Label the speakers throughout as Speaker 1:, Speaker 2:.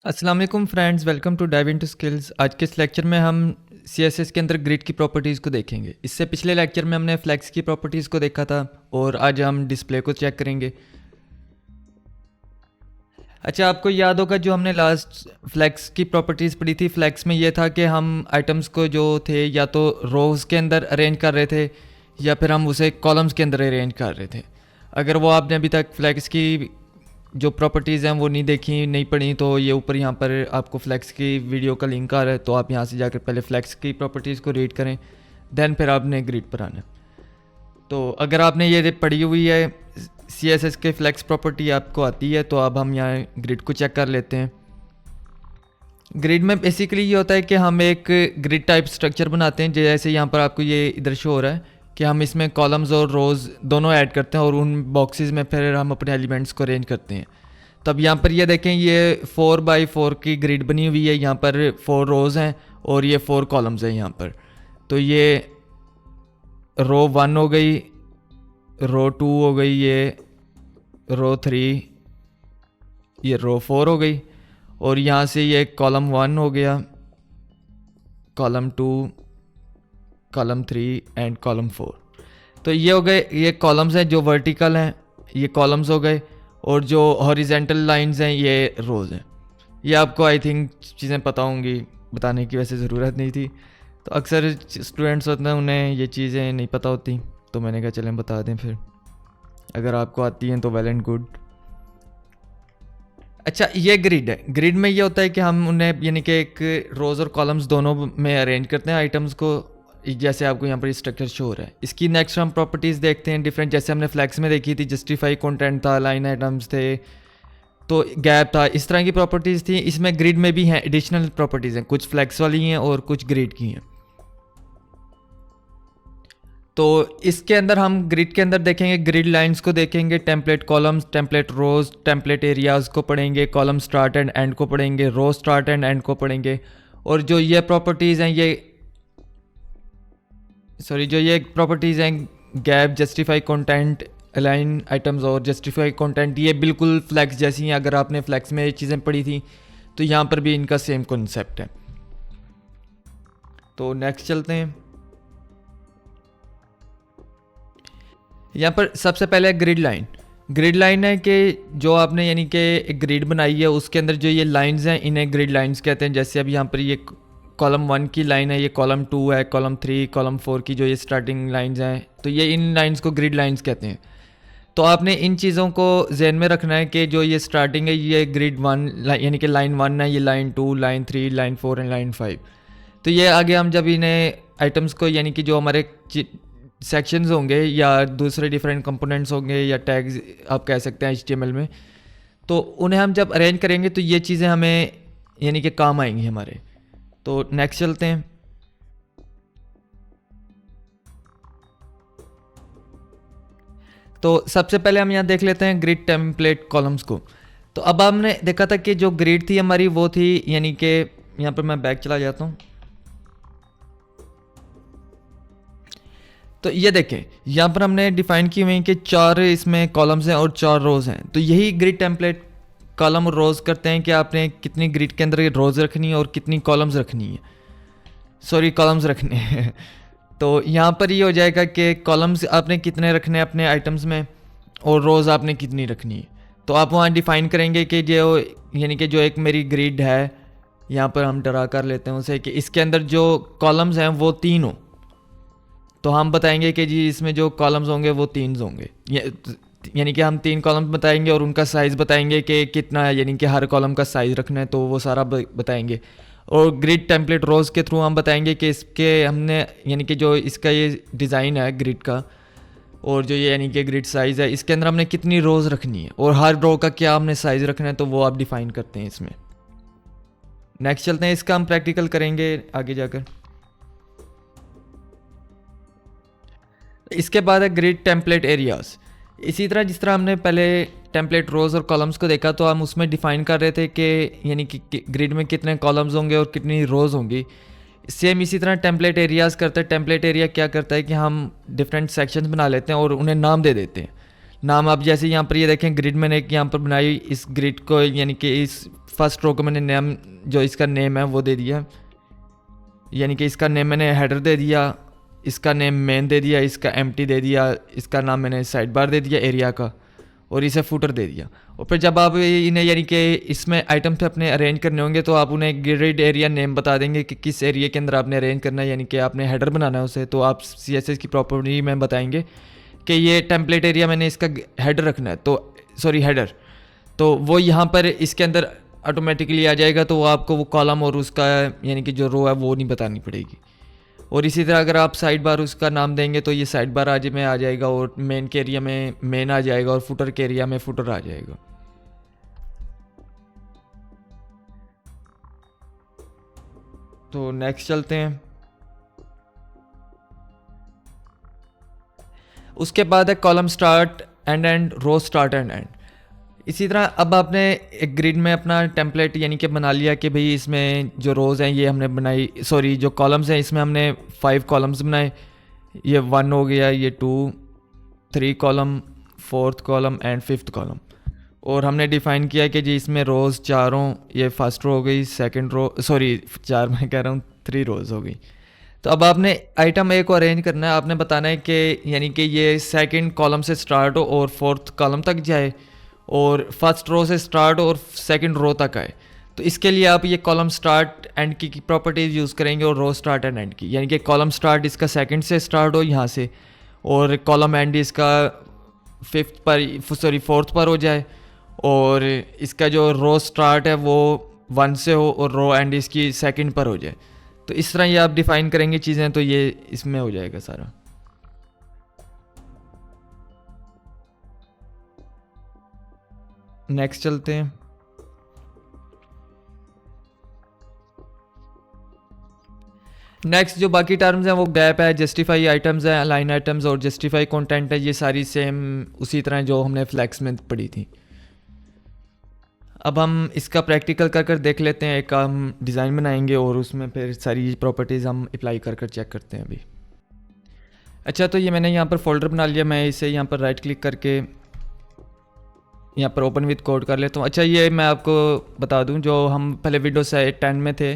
Speaker 1: अस्सलाम वालेकुम friends, welcome to dive into skills. आज के इस लेक्चर में हम CSS के अंदर ग्रिड की प्रॉपर्टीज़ को देखेंगे। इससे पिछले लेक्चर में हमने फ्लैक्स की प्रॉपर्टीज़ को देखा था और आज हम डिस्प्ले को चेक करेंगे। अच्छा, आपको याद होगा जो हमने लास्ट फ्लैक्स की प्रॉपर्टीज़ पढ़ी थी। फ्लैक्स में ये था कि हम आइटम्स को जो थे या तो रोज़ के अंदर अरेंज कर रहे थे या फिर हम उसे कॉलम्स के अंदर अरेंज कर रहे थे। अगर वो आपने अभी तक फ्लैक्स की जो प्रॉपर्टीज़ हैं वो नहीं देखी, नहीं पढ़ी, तो ये ऊपर यहाँ पर आपको फ्लैक्स की वीडियो का लिंक आ रहा है, तो आप यहाँ से जाकर पहले फ्लैक्स की प्रॉपर्टीज़ को रीड करें, देन फिर आपने ग्रिड पर आना। तो अगर आपने ये पढ़ी हुई है CSS के फ्लैक्स प्रॉपर्टी आपको आती है, तो अब हम यहाँ ग्रिड को चेक कर लेते हैं। ग्रिड में बेसिकली ये होता है कि हम एक ग्रिड टाइप स्ट्रक्चर बनाते हैं, जैसे यहाँ पर आपको ये इधर शो हो रहा है कि हम इसमें कॉलम्स और रोज़ दोनों ऐड करते हैं और उन बॉक्सेस में फिर हम अपने एलिमेंट्स को अरेंज करते हैं। तो अब यहाँ पर ये देखें, ये 4x4 की ग्रिड बनी हुई है। यहाँ पर 4 रोज़ हैं और ये 4 कॉलम्स हैं यहाँ पर। तो ये रो 1 हो गई, रो 2 हो गई, ये रो 3, ये रो 4 हो गई, और यहाँ से ये कॉलम 1 हो गया, कॉलम 2, कॉलम 3 एंड कॉलम 4। तो ये हो गए, ये कॉलम्स हैं जो वर्टिकल हैं, ये कॉलम्स हो गए, और जो हॉरिजेंटल लाइंस हैं ये रोज़ हैं। ये आपको आई थिंक चीज़ें पता होंगी, बताने की वैसे ज़रूरत नहीं थी। तो अक्सर स्टूडेंट्स होते हैं उन्हें ये चीज़ें नहीं पता होती, तो मैंने कहा चलें बता दें। फिर अगर आपको आती हैं तो वेल एंड गुड। अच्छा, ये ग्रिड है। ग्रिड में ये होता है कि हम उन्हें यानी कि एक रोज़ और कॉलम्स दोनों में अरेंज करते हैं आइटम्स को, जैसे आपको यहाँ पर स्ट्रक्चर शो हो रहा है। इसकी नेक्स्ट हम प्रॉपर्टीज़ देखते हैं डिफरेंट, जैसे हमने फ्लैक्स में देखी थी, जस्टिफाई कंटेंट था, लाइन आइटम्स थे, तो गैप था, इस तरह की प्रॉपर्टीज़ थी। इसमें ग्रिड में भी हैं एडिशनल प्रॉपर्टीज़ हैं, कुछ फ्लैक्स वाली हैं और कुछ ग्रिड की हैं। तो इसके अंदर हम ग्रिड के अंदर देखेंगे, ग्रिड लाइंस को देखेंगे, टेम्पलेट कॉलम्स, टेम्पलेट रोज, टेम्पलेट एरियाज़ को पढ़ेंगे, कॉलम स्टार्ट एंड एंड को पढ़ेंगे, रो स्टार्ट एंड एंड को पढ़ेंगे। और जो ये प्रॉपर्टीज़ हैं जो ये प्रॉपर्टीज़ हैं gap, justify content, align items और जस्टिफाई कंटेंट, ये बिल्कुल फ्लैक्स जैसी हैं। अगर आपने फ्लैक्स में ये चीज़ें पढ़ी थी तो यहाँ पर भी इनका सेम कॉन्सेप्ट है। तो नेक्स्ट चलते हैं। यहाँ पर सबसे पहले ग्रिड लाइन। ग्रिड लाइन है कि जो आपने यानी कि एक ग्रिड बनाई है, उसके अंदर जो ये लाइंस हैं इन्हें ग्रिड लाइंस कहते हैं। जैसे अब यहाँ पर ये कॉलम 1 की लाइन है, ये कॉलम 2 है, कॉलम 3, कॉलम 4 की जो ये स्टार्टिंग लाइंस हैं, तो ये इन लाइंस को ग्रिड लाइंस कहते हैं। तो आपने इन चीज़ों को जहन में रखना है कि जो ये स्टार्टिंग है ये ग्रिड 1 यानी कि लाइन 1 है, ये line 2, line 3, line 4 and line 5। तो ये आगे हम जब इन्हें आइटम्स को यानी कि जो हमारे सेक्शंस होंगे या दूसरे डिफरेंट कंपोनेंट्स होंगे या टैग्स आप कह सकते हैं HTML में, तो उन्हें हम जब अरेंज करेंगे तो ये चीज़ें हमें यानी कि काम आएंगी हमारे। तो नेक्स्ट चलते हैं। तो सबसे पहले हम यहाँ देख लेते हैं ग्रिड टेम्पलेट कॉलम्स को। तो अब हमने देखा था कि जो ग्रिड थी हमारी वो थी, यानी कि यहाँ पर मैं बैक चला जाता हूँ। तो ये देखें, यहाँ पर हमने डिफाइन की हुई कि 4 इसमें कॉलम्स हैं और 4 रोज़ हैं। तो यही ग्रिड टेम्पलेट कॉलम और रोज़ करते हैं कि आपने कितनी ग्रिड के अंदर रोज़ रखनी है और कितनी कॉलम्स रखनी है, कॉलम्स रखने हैं। तो यहाँ पर ये हो जाएगा कि कॉलम्स आपने कितने रखने हैं अपने आइटम्स में और रोज़ आपने कितनी रखनी है। तो आप वहाँ डिफ़ाइन करेंगे कि जो यानी कि जो एक मेरी ग्रिड है, यहाँ पर हम ड्रा कर लेते हैं उसे, कि इसके अंदर जो कॉलम्स हैं वो 3 हो। तो हम बताएंगे कि जी इसमें जो कॉलम्स होंगे वो 3 होंगे, यानी कि हम 3 कॉलम्स बताएंगे और उनका साइज़ बताएंगे कि कितना है, यानी कि हर कॉलम का साइज़ रखना है, तो वो सारा बताएंगे। और ग्रिड टेम्पलेट रोज़ के थ्रू हम बताएंगे कि इसके हमने यानी कि जो इसका ये डिज़ाइन है ग्रिड का और जो ये यानी कि ग्रिड साइज़ है, इसके अंदर हमने कितनी रोज़ रखनी है और हर रो का क्या हमने साइज़ रखना है, तो वो आप डिफ़ाइन करते हैं इसमें। नेक्स्ट चलते हैं, इसका हम प्रैक्टिकल करेंगे आगे जाकर। इसके बाद है ग्रिड टेम्पलेट एरियाज़। इसी तरह जिस तरह हमने पहले टेम्पलेट रोज़ और कॉलम्स को देखा, तो हम उसमें डिफ़ाइन कर रहे थे कि यानी कि ग्रिड में कितने कॉलम्स होंगे और कितनी रोज़ होंगी। सेम इसी तरह टेम्पलेट एरियाज़ करते हैं। टेम्पलेट एरिया क्या करता है कि हम डिफरेंट सेक्शंस बना लेते हैं और उन्हें नाम दे देते हैं। नाम आप जैसे यहाँ पर ये देखें, ग्रिड मैंने एक यहाँ पर बनाई, इस ग्रिड को यानी कि इस फर्स्ट रो को मैंने नेम, जो इसका नेम है वो दे दिया, यानी कि इसका नेम मैंने हेडर दे दिया, इसका नेम मेन दे दिया, इसका एम्प्टी दे दिया, इसका नाम मैंने साइड बार दे दिया एरिया का, और इसे फुटर दे दिया। और फिर जब आप इन्हें यानी कि इसमें आइटम पे अपने अरेंज करने होंगे तो आप उन्हें ग्रिड एरिया नेम बता देंगे कि किस एरिया के अंदर आपने अरेंज करना है, यानी कि आपने हेडर बनाना है उसे। तो आप CSS की प्रॉपर्टी में बताएंगे कि ये टेम्पलेट एरिया मैंने इसका हेडर रखना है, तो सॉरी हेडर, तो वो यहाँ पर इसके अंदर ऑटोमेटिकली आ जाएगा। तो वो आपको वो कॉलम और उसका यानी कि जो रो है वो नहीं बतानी पड़ेगी। और इसी तरह अगर आप साइड बार उसका नाम देंगे तो ये साइड बार आज में आ जाएगा, और मेन के एरिया में मेन आ जाएगा, और फुटर के एरिया में फुटर आ जाएगा। तो नेक्स्ट चलते हैं। उसके बाद है column start and end, row start and end. इसी तरह अब आपने एक ग्रिड में अपना टेम्पलेट यानी कि बना लिया कि भाई इसमें जो रोज़ हैं ये हमने बनाई, सॉरी जो कॉलम्स हैं इसमें हमने 5 कॉलम्स बनाए, ये 1 हो गया, ये 2, 3 column, 4th column and 5th column. और हमने डिफ़ाइन किया कि जी इसमें रोज़ 4 हों, ये फर्स्ट रो हो गई, सेकंड रो, सॉरी 4 मैं कह रहा हूँ, 3 रोज़ हो गई। तो अब आपने आइटम ए को अरेंज करना है, आपने बताना है कि यानी कि ये सेकंड कॉलम से स्टार्ट हो और 4th कॉलम तक जाए, और फर्स्ट रो से स्टार्ट और सेकंड रो तक आए। तो इसके लिए आप ये कॉलम स्टार्ट एंड की प्रॉपर्टीज़ यूज़ करेंगे, और रो स्टार्ट एंड एंड की, यानी कि कॉलम स्टार्ट इसका सेकंड से स्टार्ट हो यहाँ से, और कॉलम एंड इसका 5th पर, सॉरी 4th पर हो जाए, और इसका जो रो स्टार्ट है वो 1 से हो और रो एंड इसकी सेकंड पर हो जाए। तो इस तरह ये आप डिफ़ाइन करेंगे चीज़ें, तो ये इसमें हो जाएगा सारा। नेक्स्ट चलते हैं। नेक्स्ट जो बाकी टर्म्स हैं वो गैप है, जस्टिफाई आइटम्स हैं, अलाइन आइटम्स और जस्टिफाई कंटेंट है, ये सारी सेम उसी तरह जो हमने फ्लैक्स में पढ़ी थी। अब हम इसका प्रैक्टिकल कर कर देख लेते हैं, एक हम डिज़ाइन बनाएंगे और उसमें फिर सारी प्रॉपर्टीज़ हम अप्लाई कर कर चेक करते हैं अभी। अच्छा, तो ये मैंने यहाँ पर फोल्डर बना लिया, मैं इसे यहाँ पर राइट क्लिक करके यहाँ पर ओपन विद कोड कर लेता हूँ। अच्छा, ये मैं आपको बता दूँ, जो हम पहले विंडोज 10 में थे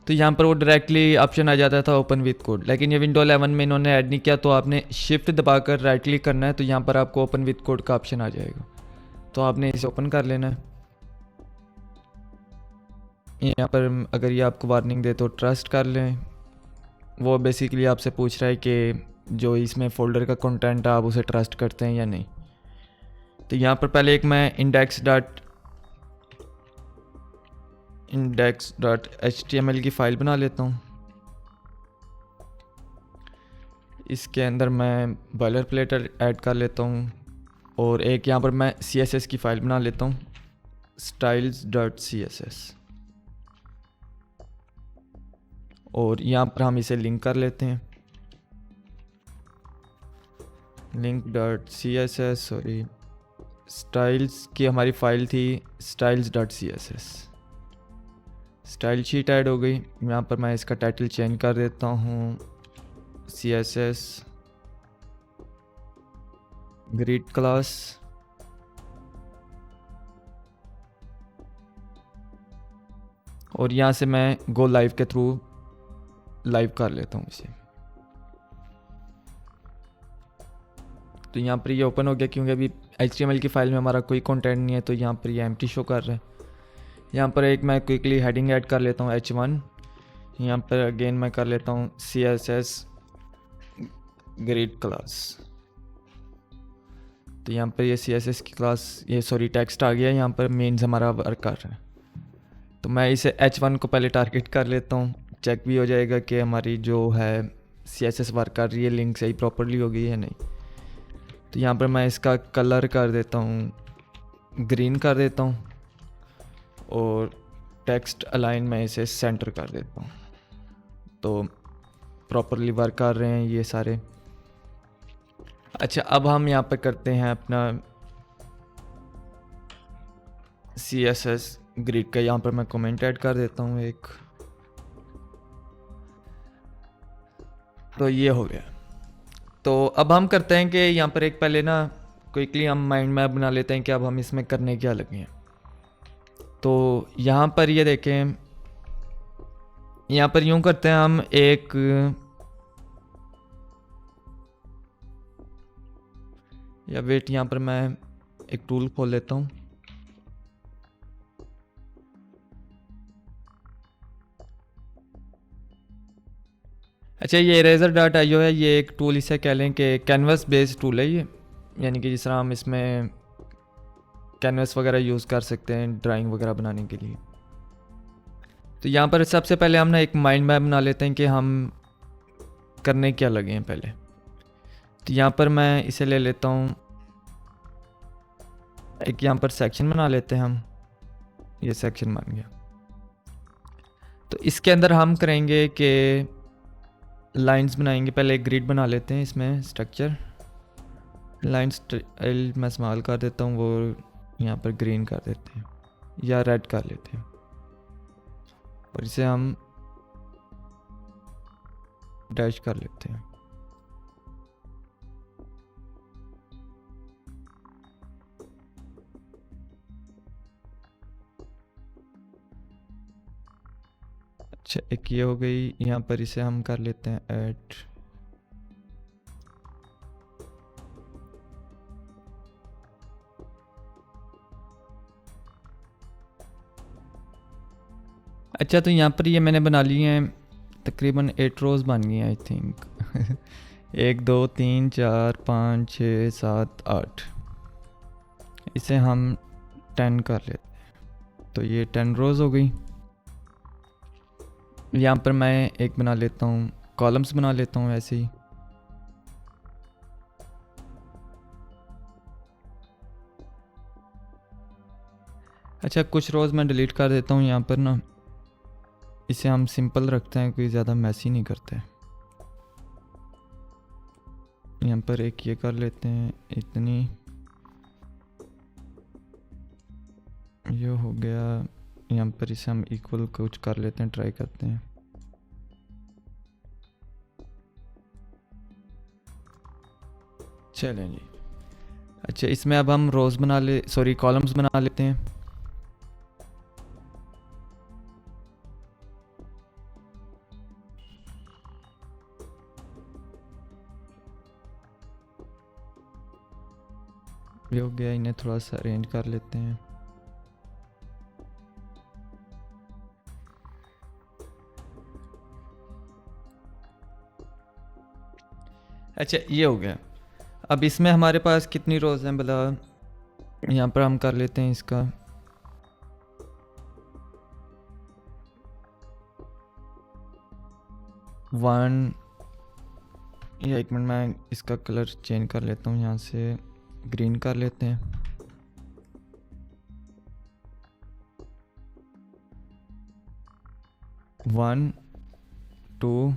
Speaker 1: तो यहाँ पर वो डायरेक्टली ऑप्शन आ जाता था ओपन विद कोड, लेकिन ये विंडो 11 में इन्होंने ऐड नहीं किया, तो आपने शिफ्ट दबाकर राइट क्लिक करना है, तो यहाँ पर आपको ओपन विद कोड का ऑप्शन आ जाएगा, तो आपने इसे ओपन कर लेना है। यहाँ पर अगर ये आपको वार्निंग दे तो ट्रस्ट कर लें, वो बेसिकली आपसे पूछ रहा है कि जो इसमें फ़ोल्डर का कंटेंट है आप उसे ट्रस्ट करते हैं या नहीं। तो यहाँ पर पहले एक मैं index.html की फ़ाइल बना लेता हूँ। इसके अंदर मैं बॉयलर प्लेट ऐड कर लेता हूँ, और एक यहाँ पर मैं CSS की फ़ाइल बना लेता हूँ, styles.css, और यहाँ पर हम इसे लिंक कर लेते हैं, link.css, सॉरी स्टाइल्स की हमारी फ़ाइल थी styles.css, स्टाइल शीट ऐड हो गई। यहाँ पर मैं इसका टाइटल चेंज कर देता हूँ CSS ग्रिड क्लास, और यहाँ से मैं गो लाइव के थ्रू लाइव कर लेता हूँ इसे। तो यहाँ पर ये ओपन हो गया, क्योंकि अभी HTML की फ़ाइल में हमारा कोई कंटेंट नहीं है, तो यहाँ पर ये एम्प्टी शो कर रहा है। यहाँ पर एक मैं क्विकली हेडिंग ऐड कर लेता हूँ H1, यहाँ पर अगेन मैं कर लेता हूँ CSS ग्रिड क्लास। तो यहाँ पर ये CSS की क्लास, ये सॉरी टेक्स्ट आ गया, यहाँ पर मेन्स हमारा वर्क कर रहा है। तो मैं इसे H1 को पहले टारगेट कर लेता हूँ, चेक भी हो जाएगा कि हमारी जो है CSS वर्क कर रही है, लिंक सही प्रॉपर्ली हो गई है नहीं। तो यहाँ पर मैं इसका कलर कर देता हूँ ग्रीन कर देता हूँ, और टेक्स्ट अलाइन में इसे सेंटर कर देता हूँ, तो प्रॉपरली वर्क कर रहे हैं ये सारे। अच्छा, अब हम यहाँ पर करते हैं अपना CSS ग्रिड का, यहाँ पर मैं कमेंट ऐड कर देता हूँ एक, तो ये हो गया। तो अब हम करते हैं कि यहाँ पर एक पहले ना क्विकली हम माइंड मैप बना लेते हैं कि अब हम इसमें करने क्या लगे हैं। तो यहाँ पर ये देखें, यहाँ पर यूं करते हैं हम एक, या वेट, यहाँ पर मैं एक टूल खोल लेता हूँ। अच्छा, ये इरेजर डॉट आईओ है, ये एक टूल इसे कह लें कि कैनवस बेस्ड टूल है ये, यानी कि जिस तरह हम इसमें कैनवस वगैरह यूज़ कर सकते हैं ड्राइंग वगैरह बनाने के लिए। तो यहाँ पर सबसे पहले हम ना एक माइंड मैप बना लेते हैं कि हम करने क्या लगे हैं पहले। तो यहाँ पर मैं इसे ले लेता हूँ, एक यहाँ पर सेक्शन बना लेते हैं हम, ये सेक्शन बन गया। तो इसके अंदर हम करेंगे कि लाइंस बनाएंगे। पहले एक ग्रिड बना लेते हैं इसमें, स्ट्रक्चर लाइंस मैं इस्तेमाल कर देता हूँ, वो यहाँ पर ग्रीन कर देते हैं या रेड कर लेते हैं, और इसे हम डैश कर लेते हैं। अच्छा, एक ये हो गई। यहाँ पर इसे हम कर लेते हैं ऐड। अच्छा, तो यहाँ पर ये मैंने बना लिए हैं, तकरीबन 8 रोज़ बन गई हैं आई थिंक। 1 2 3 4 5 6 7 8, इसे हम 10 कर लेते हैं, तो ये 10 रोज़ हो गई। यहाँ पर मैं एक बना लेता हूँ, कॉलम्स बना लेता हूँ ऐसे ही। अच्छा, कुछ रोज़ मैं डिलीट कर देता हूँ यहाँ पर ना, इसे हम सिंपल रखते हैं, कोई ज़्यादा मैसी नहीं करते। यहाँ पर एक ये कर लेते हैं, इतनी ये हो गया। यहाँ पर इसे हम इक्वल कुछ कर लेते हैं, ट्राई करते हैं। चलें जी। अच्छा, इसमें अब हम रोज़ बना ले, सॉरी कॉलम्स बना लेते हैं। ये हो गया, इन्हें थोड़ा सा अरेंज कर लेते हैं। अच्छा, ये हो गया। अब इसमें हमारे पास कितनी रोज़ हैं भला, यहाँ पर हम कर लेते हैं इसका 1, या 1 मिनट, मैं इसका कलर चेंज कर लेता हूँ, यहाँ से ग्रीन कर लेते हैं। वन 2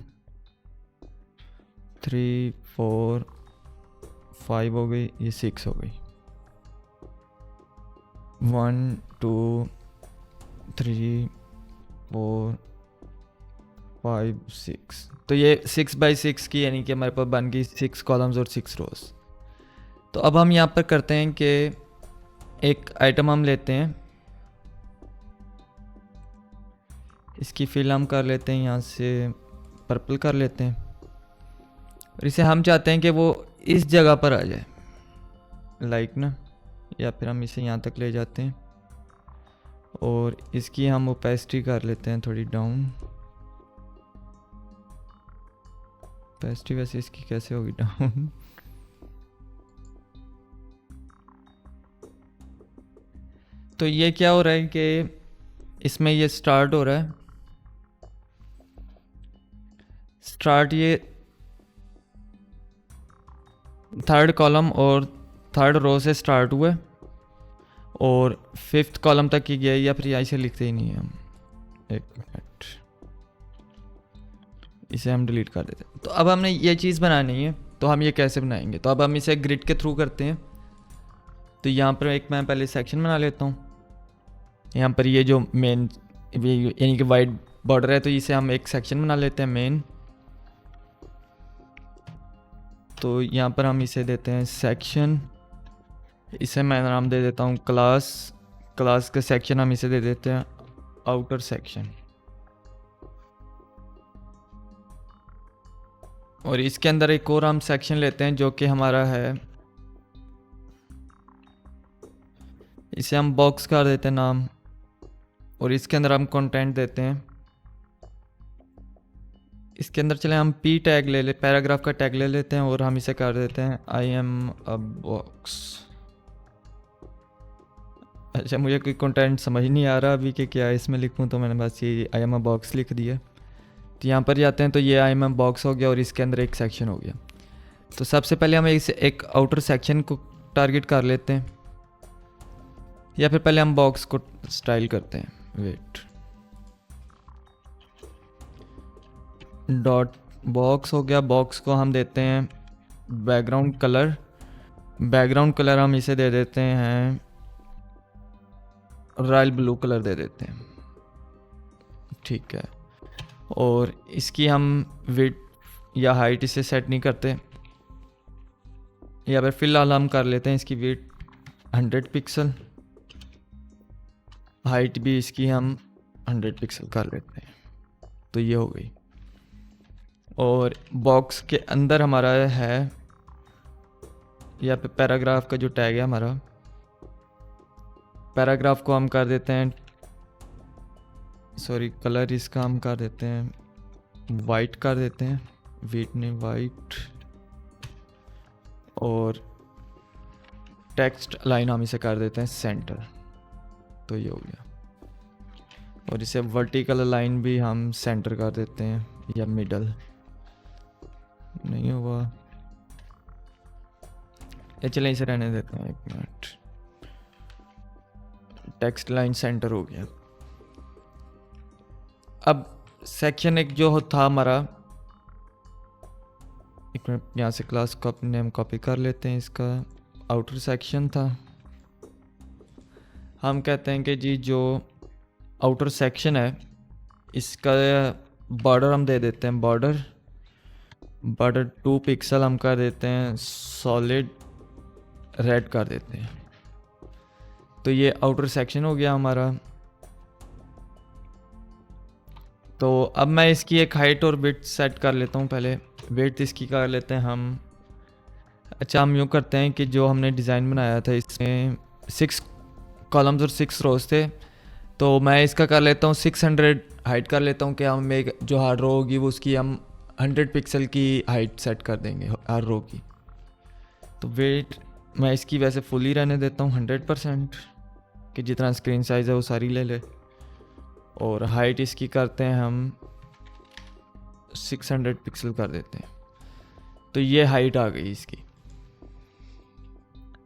Speaker 1: 3 4 5 हो गई, ये 6 हो गई। 1 2 3 4 5 6, तो ये 6 बाई 6 की, यानी कि हमारे पास बन गई 6 कॉलम्स और 6 रोज। तो अब हम यहाँ पर करते हैं कि एक आइटम हम लेते हैं, इसकी फिल हम कर लेते हैं, यहाँ से पर्पल कर लेते हैं, और इसे हम चाहते हैं कि वो इस जगह पर आ जाए, लाइक ना, या फिर हम इसे यहाँ तक ले जाते हैं और इसकी हम ओपेसिटी कर लेते हैं थोड़ी डाउन। ओपेसिटी वैसे इसकी कैसे होगी डाउन? तो ये क्या हो रहा है कि इसमें ये स्टार्ट हो रहा है, स्टार्ट ये थर्ड कॉलम और थर्ड रो से स्टार्ट हुआ है और 5th कॉलम तक ही गया, या फिर ऐसे लिखते ही नहीं है हम। एक मिनट, इसे हम डिलीट कर देते हैं। तो अब हमने ये चीज़ बनानी है, तो हम ये कैसे बनाएंगे? तो अब हम इसे ग्रिड के थ्रू करते हैं। तो यहाँ पर एक मैं पहले सेक्शन बना लेता हूँ। यहाँ पर ये जो मेन यानी कि वाइट बॉर्डर है, तो इसे हम एक सेक्शन बना लेते हैं मेन। तो यहाँ पर हम इसे देते हैं सेक्शन, इसे मैं नाम दे देता हूँ क्लास क्लास का सेक्शन हम इसे दे देते हैं आउटर सेक्शन, और इसके अंदर एक और हम सेक्शन लेते हैं जो कि हमारा है, इसे हम बॉक्स कर देते हैं नाम, और इसके अंदर हम कंटेंट देते हैं। इसके अंदर चले हम पी टैग ले ले, पैराग्राफ का टैग ले लेते हैं और हम इसे कर देते हैं आई एम अ बॉक्स। अच्छा, मुझे कोई कंटेंट समझ नहीं आ रहा अभी कि क्या इसमें लिखूं, तो मैंने बस ये आई एम अ बॉक्स लिख दिया। तो यहाँ पर जाते हैं तो ये आई एम अ बॉक्स हो गया और इसके अंदर एक सेक्शन हो गया। तो सबसे पहले हम इसे एक आउटर सेक्शन को टारगेट कर लेते हैं, या फिर पहले हम बॉक्स को स्टाइल करते हैं। वेट, डॉट बॉक्स हो गया। बॉक्स को हम देते हैं बैकग्राउंड कलर। बैकग्राउंड कलर हम इसे दे देते हैं रॉयल ब्लू कलर दे देते हैं, ठीक है। और इसकी हम विड्थ या हाइट इसे सेट नहीं करते, या फिर फिलहाल हम कर लेते हैं इसकी विड्थ 100 पिक्सल, हाइट भी इसकी हम 100 पिक्सल कर लेते हैं। तो ये हो गई। और बॉक्स के अंदर हमारा है यहाँ पे पैराग्राफ का जो टैग है हमारा, पैराग्राफ को हम कर देते हैं, सॉरी कलर इसका हम कर देते हैं वाइट कर देते हैं, वीट ने वाइट। और टेक्स्ट लाइन हम इसे कर देते हैं सेंटर। तो ये हो गया। और इसे वर्टिकल लाइन भी हम सेंटर कर देते हैं या मिडल, नहीं हुआ, ये चलें इसे रहने देते हैं 1 मिनट। टेक्स्ट लाइन सेंटर हो गया। अब सेक्शन एक जो था हमारा, 1 मिनट, यहाँ से क्लास का नेम कॉपी कर लेते हैं। इसका आउटर सेक्शन था, हम कहते हैं कि जी जो आउटर सेक्शन है इसका बॉर्डर हम दे देते हैं बॉर्डर 2 पिक्सल हम कर देते हैं सॉलिड रेड कर देते हैं। तो ये आउटर सेक्शन हो गया हमारा। तो अब मैं इसकी एक हाइट और विड्थ सेट कर लेता हूँ। पहले विड्थ इसकी कर लेते हैं हम, अच्छा हम यूँ करते हैं कि जो हमने डिज़ाइन बनाया था इसमें 6 कॉलम्स और 6 रोज थे, तो मैं इसका कर लेता हूँ 600 हाइट कर लेता हूँ कि हम एक जो हर रो होगी वो उसकी हम 100 पिक्सल की हाइट सेट कर देंगे हर रो की। तो वेट मैं इसकी वैसे फुल ही रहने देता हूँ 100% कि जितना स्क्रीन साइज़ है वो सारी ले ले। और हाइट इसकी करते हैं हम 600 पिक्सल कर देते हैं। तो ये हाइट आ गई इसकी।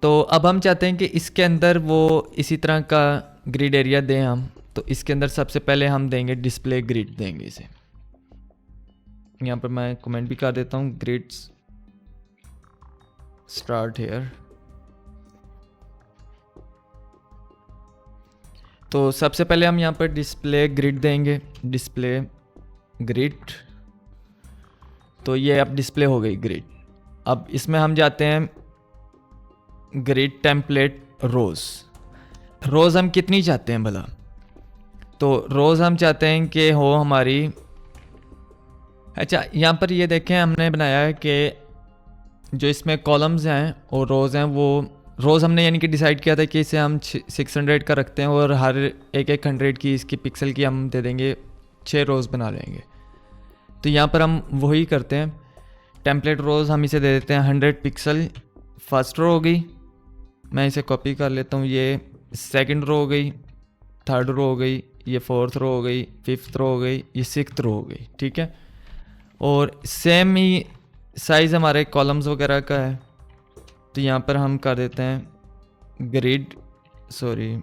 Speaker 1: तो अब हम चाहते हैं कि इसके अंदर वो इसी तरह का ग्रिड एरिया दें हम। तो इसके अंदर सबसे पहले हम देंगे डिस्प्ले ग्रिड देंगे इसे। यहाँ पर मैं कमेंट भी कर देता हूँ ग्रिड्स स्टार्ट हेयर। तो सबसे पहले हम यहाँ पर डिस्प्ले ग्रिड देंगे, डिस्प्ले ग्रिड। तो ये अब डिस्प्ले हो गई ग्रिड। अब इसमें हम जाते हैं ग्रिड टेम्पलेट रोज़ हम कितनी चाहते हैं भला। तो रोज़ हम चाहते हैं कि हो हमारी, अच्छा यहाँ पर ये देखें हमने बनाया है कि जो इसमें कॉलम्स हैं और रोज़ हैं, वो रोज़ हमने यानी कि डिसाइड किया था कि इसे हम 600 का रखते हैं और हर एक 100 की इसकी पिक्सल की हम दे देंगे, 6 रोज़ बना लेंगे। तो यहाँ पर हम वही करते हैं, टेम्पलेट रोज़ हम इसे दे देते हैं 100 पिक्सल। फर्स्ट रो हो गई, मैं इसे कॉपी कर लेता हूँ, ये सेकंड रो हो गई, थर्ड रो हो गई, ये फोर्थ रो हो गई, फिफ्थ रो हो गई, ये सिक्स्थ रो हो गई, ठीक है। और सेम ही साइज़ हमारे कॉलम्स वगैरह का है। तो यहाँ पर हम कर देते हैं ग्रिड, सॉरी,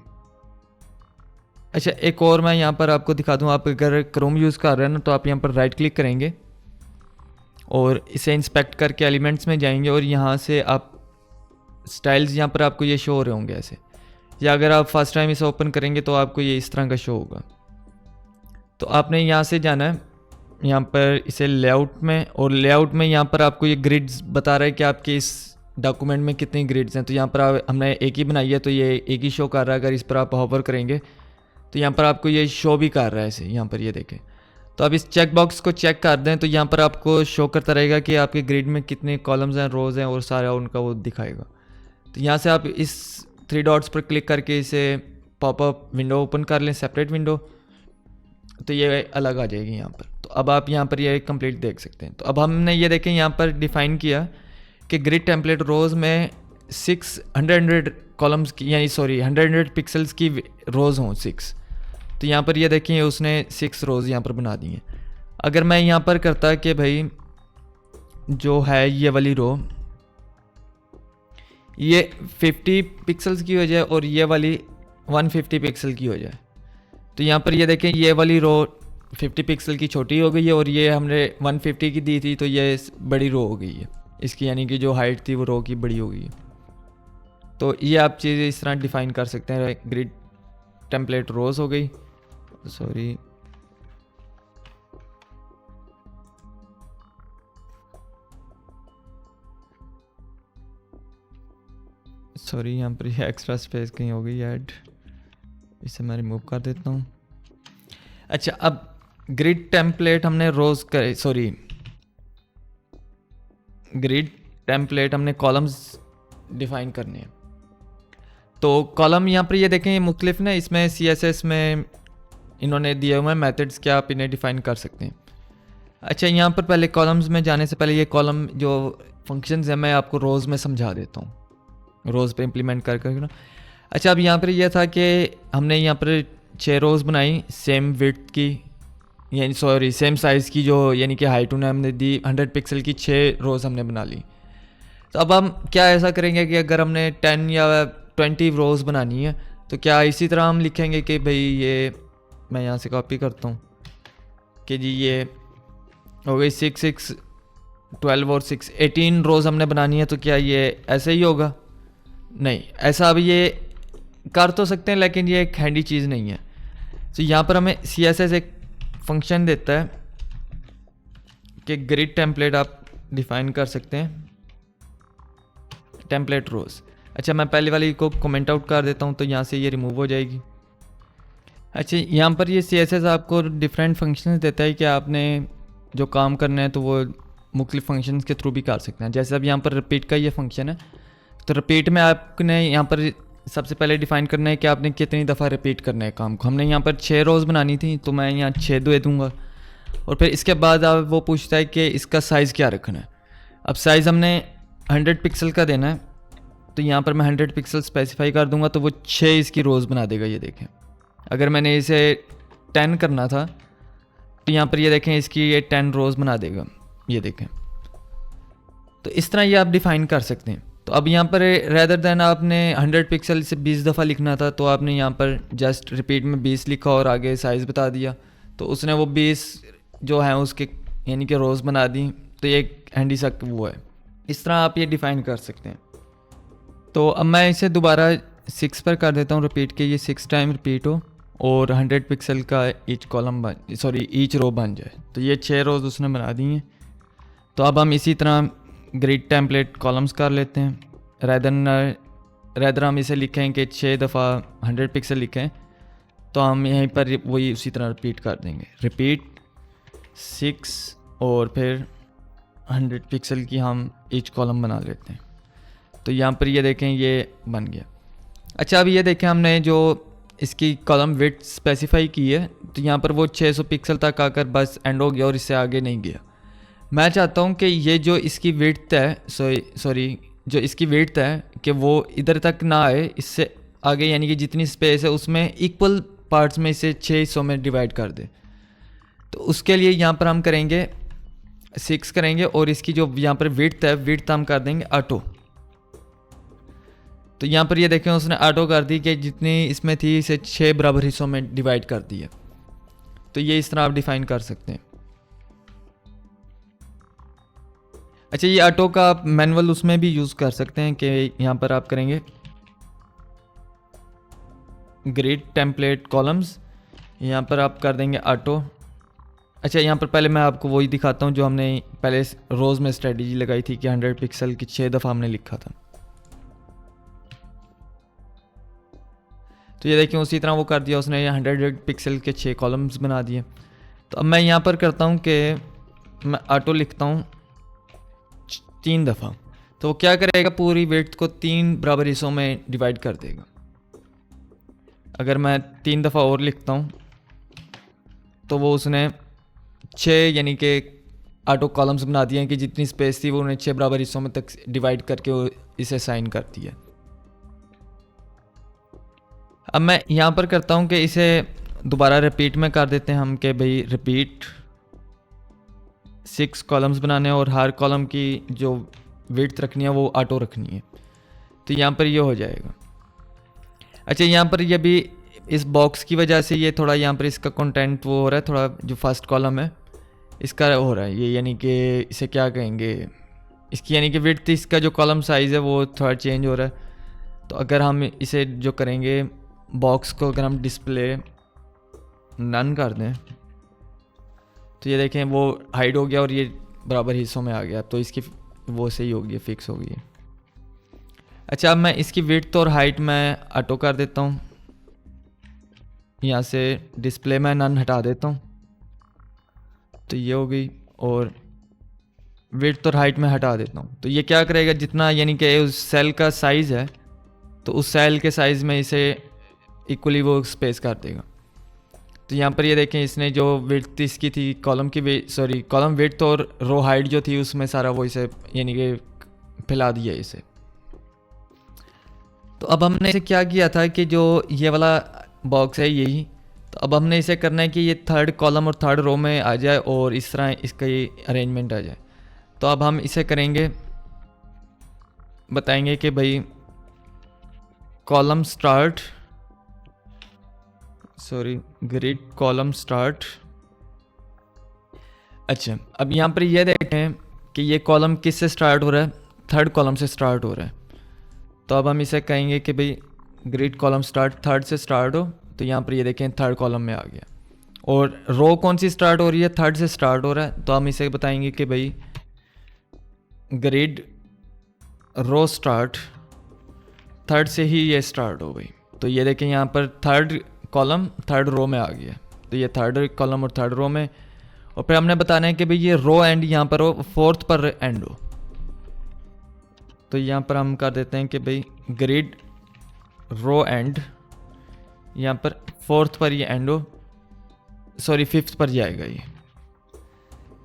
Speaker 1: अच्छा एक और मैं यहाँ पर आपको दिखा दूँ। आप अगर क्रोम यूज़ कर रहे हैं ना तो आप यहाँ पर राइट क्लिक करेंगे और इसे इंस्पेक्ट करके एलिमेंट्स में जाएंगे और यहाँ से आप स्टाइल्स यहाँ पर आपको ये शो हो रहे होंगे ऐसे, या अगर आप फर्स्ट टाइम इसे ओपन करेंगे तो आपको ये इस तरह का शो होगा। तो आपने यहाँ से जाना है यहाँ पर इसे लेआउट में, और लेआउट में यहाँ पर आपको ये ग्रिड्स बता रहा है कि आपके इस डॉक्यूमेंट में कितनी ग्रिड्स हैं। तो यहाँ पर हमने एक ही बनाई है तो ये एक ही शो कर रहा है। अगर इस पर आप होवर करेंगे तो यहाँ पर आपको ये शो भी कर रहा है ऐसे, यहाँ पर ये देखें। तो अब इस चेक बॉक्स को चेक कर दें तो यहाँ पर आपको शो करता रहेगा कि आपके ग्रिड में कितने कॉलम्स हैं, रोज़ हैं और सारा उनका वो दिखाएगा। तो यहाँ से आप इस 3 डॉट्स पर क्लिक करके इसे पॉपअप विंडो ओपन कर लें, सेपरेट विंडो, तो ये अलग आ जाएगी यहाँ पर। तो अब आप यहाँ पर ये कंप्लीट देख सकते हैं। तो अब हमने ये देखें यहाँ पर डिफ़ाइन किया कि ग्रिड टेम्पलेट रोज़ में 100 कॉलम्स की, यानी सॉरी 100 पिक्सल्स की रोज़ हों 6। तो यहाँ पर ये देखें उसने 6 रोज़ यहाँ पर बना दी हैं। अगर मैं यहाँ पर करता कि भाई जो है ये वाली रो ये 50 पिक्सल्स की हो जाए और ये वाली 150 पिक्सल की हो जाए, तो यहाँ पर ये देखें ये वाली रो 50 पिक्सल की छोटी हो गई है और ये हमने 150 की दी थी तो ये बड़ी रो हो गई है इसकी, यानी कि जो हाइट थी वो रो की बड़ी हो गई है। तो ये आप चीज़ें इस तरह डिफ़ाइन कर सकते हैं। ग्रिड टेम्पलेट रोज़ हो गई, सॉरी यहाँ पर ये एक्स्ट्रा स्पेस कहीं हो गई ऐड, इसे मैं रिमूव कर देता हूँ। अच्छा, अब ग्रिड टेम्पलेट हमने रोज़ करे, सॉरी ग्रिड टेम्पलेट हमने कॉलम्स डिफ़ाइन करने हैं। तो कॉलम यहाँ पर ये देखें ये मुख्तलिफ ना, इसमें CSS में इन्होंने दिए हुए हैं मेथड्स, क्या आप इन्हें डिफ़ाइन कर सकते हैं। अच्छा, यहाँ पर पहले कॉलम्स में जाने से पहले ये कॉलम जो फंक्शंस हैं मैं आपको रोज़ में समझा देता हूँ, रोज़ पे इम्प्लीमेंट कर ना। अच्छा, अब यहाँ पर यह था कि हमने यहाँ पर 6 रोज़ बनाई सेम विड्थ की, यानी सॉरी सेम साइज़ की, जो यानी कि हाइट उन्हें हमने दी 100 पिक्सल की 6 रोज़ हमने बना ली। तो अब हम क्या ऐसा करेंगे कि अगर हमने 10 या 20 रोज़ बनानी है तो क्या इसी तरह हम लिखेंगे कि भाई ये, मैं यहाँ से कॉपी करता हूँ कि जी ये हो गई 6 6 12 और 6 18 रोज़ हमने बनानी है, तो क्या ये ऐसे ही होगा? नहीं, ऐसा अब ये कर तो सकते हैं लेकिन ये एक हैंडी चीज़ नहीं है। तो यहाँ पर हमें CSS एक फंक्शन देता है कि ग्रिड टेम्पलेट आप डिफ़ाइन कर सकते हैं टेम्पलेट रोज़। अच्छा, मैं पहले वाली को कमेंट आउट कर देता हूँ तो यहाँ से ये रिमूव हो जाएगी। अच्छा, यहाँ पर ये CSS आपको डिफरेंट फंक्शंस देता है कि आपने जो काम करना है तो वो मुख्तलिफ फंक्शंस के थ्रू भी कर सकते हैं। जैसे अब यहाँ पर रिपीट का ये फंक्शन है, तो रिपीट में आपने यहाँ पर सबसे पहले डिफ़ाइन करना है कि आपने कितनी दफ़ा रिपीट करना है काम को। हमने यहाँ पर 6 रोज़ बनानी थी तो मैं यहाँ 6 दे दूँगा, और फिर इसके बाद आप वो पूछता है कि इसका साइज़ क्या रखना है। अब साइज़ हमने 100 पिक्सल का देना है, तो यहाँ पर मैं 100 पिक्सल स्पेसिफाई कर दूँगा तो वो 6 इसकी रोज़ बना देगा। ये देखें, अगर मैंने इसे 10 करना था तो यहाँ पर ये देखें इसकी ये 10 रोज़ बना देगा, ये देखें। तो इस तरह ये आप डिफ़ाइन कर सकते हैं। तो अब यहाँ पर रेदर देन आपने 100 पिक्सल से 20 दफ़ा लिखना था तो आपने यहाँ पर जस्ट रिपीट में 20 लिखा और आगे साइज़ बता दिया, तो उसने वो 20 जो है उसके यानी कि रोज़ बना दी। तो ये एक हैंडी सा वो है, इस तरह आप ये डिफ़ाइन कर सकते हैं। तो अब मैं इसे दोबारा 6 पर कर देता हूँ रिपीट के, ये 6 टाइम रिपीट हो और 100 पिक्सल का ईच कॉलम ईच रो बन जाए। तो ये 6 रोज़ उसने बना दी हैं। तो अब हम इसी तरह ग्रिड टेम्पलेट कॉलम्स कर लेते हैं। रेदर हम इसे लिखें कि 6 दफ़ा 100 पिक्सल लिखें, तो हम यहीं पर वही उसी तरह रिपीट कर देंगे, रिपीट 6 और फिर 100 पिक्सल की हम ईच कॉलम बना लेते हैं। तो यहाँ पर ये देखें ये बन गया। अच्छा, अब ये देखें हमने जो इसकी कॉलम विड्थ स्पेसिफाई की है तो यहाँ पर वो 600 पिक्सल तक आकर बस एंड हो गया और इससे आगे नहीं गया। मैं चाहता हूँ कि ये जो इसकी विड्थ है जो इसकी विड्थ है कि वो इधर तक ना आए, इससे आगे यानी कि जितनी स्पेस है उसमें इक्वल पार्ट्स में इसे 6 हिस्सों में डिवाइड कर दे। तो उसके लिए यहाँ पर हम करेंगे 6 करेंगे और इसकी जो यहाँ पर विड्थ है विड्थ हम कर देंगे ऑटो। तो यहाँ पर ये देखें उसने ऑटो कर दी कि जितनी इसमें थी इसे 6 बराबर हिस्सों में डिवाइड कर दिया। तो ये इस तरह आप डिफ़ाइन कर सकते हैं। अच्छा, ये ऑटो का आप मैनुअल उसमें भी यूज़ कर सकते हैं कि यहाँ पर आप करेंगे ग्रिड टेम्पलेट कॉलम्स, यहाँ पर आप कर देंगे ऑटो अच्छा, यहाँ पर पहले मैं आपको वही दिखाता हूँ जो हमने पहले रोज़ में स्ट्रेटजी लगाई थी कि 100 पिक्सल की 6 दफ़ा हमने लिखा था। तो ये देखिए उसी तरह वो कर दिया उसने, 100 पिक्सल के 6 कॉलम्स बना दिए। तो अब मैं यहाँ पर करता हूँ कि मैं ऑटो लिखता हूँ 3 दफ़ा। तो वो क्या करेगा, पूरी विड्थ को 3 बराबर हिस्सों में डिवाइड कर देगा। अगर मैं 3 दफ़ा और लिखता हूँ तो वो उसने 6 यानी कि ऑटो कॉलम्स बना दिए हैं कि जितनी स्पेस थी वो उन्हें 6 बराबर हिस्सों में तक डिवाइड करके वो इसे साइन कर दिया। अब मैं यहाँ पर करता हूँ कि इसे दोबारा रिपीट में कर देते हैं हम कि भाई रिपीट 6 कॉलम्स बनाने हैं और हर कॉलम की जो विड्थ रखनी है वो ऑटो रखनी है। तो यहाँ पर ये हो जाएगा। अच्छा, यहाँ पर ये भी इस बॉक्स की वजह से ये थोड़ा यहाँ पर इसका कंटेंट वो हो रहा है, थोड़ा जो फर्स्ट कॉलम है इसका हो रहा है ये, यानी कि इसे क्या कहेंगे, इसकी यानी कि विड्थ, इसका जो कॉलम साइज़ है वो थोड़ा चेंज हो रहा है। तो अगर हम इसे जो करेंगे बॉक्स को अगर हम डिस्प्ले नन कर दें तो ये देखें वो हाइड हो गया और ये बराबर हिस्सों में आ गया। तो इसकी वो सही हो गई, फिक्स हो गई। अच्छा, अब मैं इसकी विड्थ और हाइट मैं ऑटो कर देता हूँ, यहाँ से डिस्प्ले में नन हटा देता हूँ तो ये हो गई, और विड्थ और हाइट में हटा देता हूँ। तो ये क्या करेगा, जितना यानी कि उस सेल का साइज़ है तो उस सेल के साइज़ में इसे इक्वली वो स्पेस कर देगा। तो यहाँ पर ये देखें इसने जो विड्थ इसकी थी कॉलम की कॉलम विड्थ और रो हाइट जो थी उसमें सारा वो इसे यानी कि फैला दिया इसे। तो अब हमने इसे क्या किया था कि जो ये वाला बॉक्स है यही, तो अब हमने इसे करना है कि ये थर्ड कॉलम और थर्ड रो में आ जाए और इस तरह इसका ये अरेंजमेंट आ जाए। तो अब हम इसे करेंगे, बताएंगे कि भाई column start grid column start. अच्छा, अब यहाँ पर ये देखें कि ये कॉलम किस से स्टार्ट हो रहा है, थर्ड कॉलम से स्टार्ट हो रहा है। तो अब हम इसे कहेंगे कि भाई ग्रिड कॉलम स्टार्ट थर्ड से स्टार्ट हो। तो यहाँ पर ये देखें थर्ड कॉलम में आ गया, और रो कौन सी स्टार्ट हो रही है, थर्ड से स्टार्ट हो रहा है। तो हम इसे बताएंगे कि भाई ग्रिड रो स्टार्ट थर्ड से ही ये स्टार्ट हो गई। तो ये देखें यहाँ पर थर्ड कॉलम थर्ड रो में आ गया, तो ये थर्ड कॉलम और थर्ड रो में। और फिर हमने बताना है कि भाई ये रो एंड यहाँ पर हो, फोर्थ पर एंड हो। तो यहाँ पर हम कर देते हैं कि भाई ग्रिड रो एंड, यहाँ पर फोर्थ पर ये एंड हो, फिफ्थ पर जाएगा ये,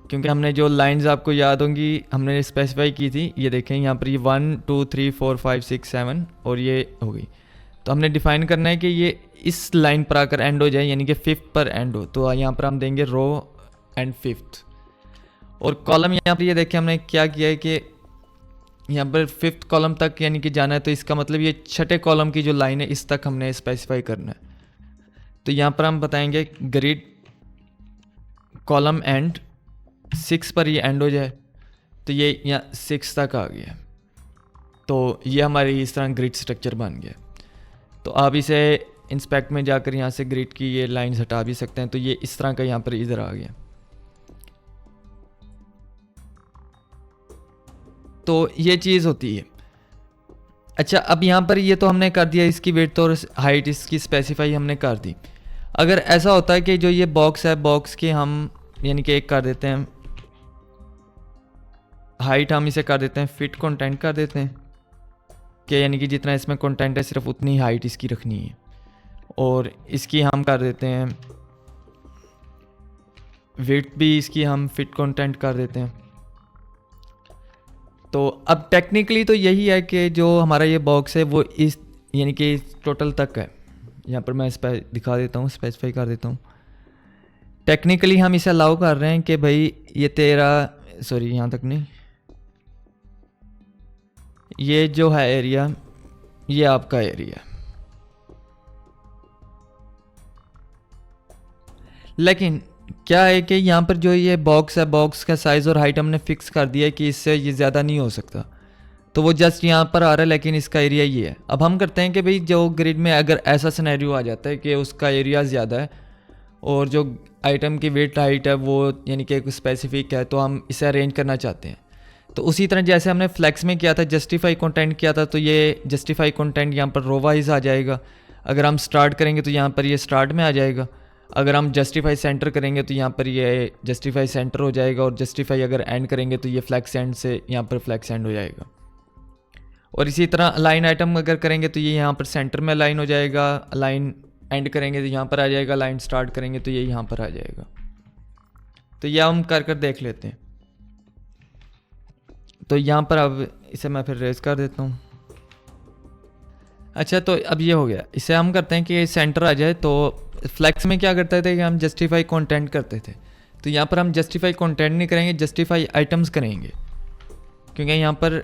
Speaker 1: क्योंकि हमने जो लाइंस आपको याद होंगी हमने स्पेसिफाई की थी। ये देखें यहाँ पर ये 1 2 3 4 5 6 7 और ये हो गई। तो हमने डिफाइन करना है कि ये इस लाइन पर आकर एंड हो जाए, यानी कि फिफ्थ पर एंड हो। तो यहाँ पर हम देंगे रो एंड फिफ्थ। और कॉलम यहाँ पर ये देखें हमने क्या किया है कि यहाँ पर फिफ्थ कॉलम तक यानी कि जाना है। तो इसका मतलब ये छठे कॉलम की जो लाइन है इस तक हमने स्पेसिफाई करना है। तो यहाँ पर हम बताएंगे ग्रिड कॉलम एंड 6 पर ये एंड हो जाए। तो ये यहाँ 6 तक आ गया। तो ये हमारी इस तरह ग्रिड स्ट्रक्चर बन गया। तो आप इसे इंस्पेक्ट में जाकर यहाँ से ग्रिड की ये लाइंस हटा भी सकते हैं। तो ये इस तरह का यहाँ पर इधर आ गया। तो ये चीज़ होती है। अच्छा, अब यहाँ पर ये तो हमने कर दिया, इसकी विड्थ और हाइट इसकी स्पेसिफाई हमने कर दी। अगर ऐसा होता है कि जो ये बॉक्स है, बॉक्स की हम यानी कि एक कर देते हैं हाइट, हम इसे कर देते हैं फिट कंटेंट कर देते हैं कि यानी कि जितना इसमें कंटेंट है सिर्फ उतनी हाइट इसकी रखनी है। और इसकी हम कर देते हैं विड्थ भी इसकी हम फिट कंटेंट कर देते हैं। तो अब टेक्निकली तो यही है कि जो हमारा ये बॉक्स है वो इस यानी कि टोटल तक है। यहाँ पर मैं दिखा देता हूँ, स्पेसिफाई कर देता हूँ। टेक्निकली हम इसे अलाउ कर रहे हैं कि भाई ये यहाँ तक नहीं, ये जो है एरिया ये आपका एरिया। लेकिन क्या है कि यहाँ पर जो ये बॉक्स है, बॉक्स का साइज़ और हाइट हमने फिक्स कर दिया है कि इससे ये ज़्यादा नहीं हो सकता। तो वो जस्ट यहाँ पर आ रहा है, लेकिन इसका एरिया ये है। अब हम करते हैं कि भाई जो ग्रिड में अगर ऐसा सिनेरियो आ जाता है कि उसका एरिया ज़्यादा है और जो आइटम की विड्थ हाइट है वो यानी कि एक स्पेसिफिक है, तो हम इसे अरेंज करना चाहते हैं। तो उसी तरह जैसे हमने फ्लेक्स में किया था, जस्टिफाई कंटेंट किया था, तो ये जस्टिफाई कंटेंट यहाँ पर रो वाइज आ जाएगा। अगर हम स्टार्ट करेंगे तो यहाँ पर ये स्टार्ट में आ जाएगा। अगर हम जस्टिफाई सेंटर करेंगे तो यहाँ पर ये जस्टिफाई सेंटर हो जाएगा, और जस्टिफाई अगर एंड करेंगे तो ये फ्लेक्स एंड से यहाँ पर फ्लेक्स एंड हो जाएगा। और इसी तरह अलाइन आइटम अगर करेंगे तो ये यहाँ पर सेंटर में अलाइन हो जाएगा, अलाइन एंड करेंगे तो यहाँ पर आ जाएगा, लाइन स्टार्ट करेंगे तो ये यहाँ पर आ जाएगा। तो यह हम कर देख लेते हैं। तो यहाँ पर अब इसे मैं फिर रेज कर देता हूँ। अच्छा, तो अब ये हो गया। इसे हम करते हैं कि सेंटर आ जाए। तो फ्लेक्स में क्या करते थे कि हम जस्टिफाई कंटेंट करते थे, तो यहाँ पर हम जस्टिफाई कंटेंट नहीं करेंगे, जस्टिफाई आइटम्स करेंगे, क्योंकि यहाँ पर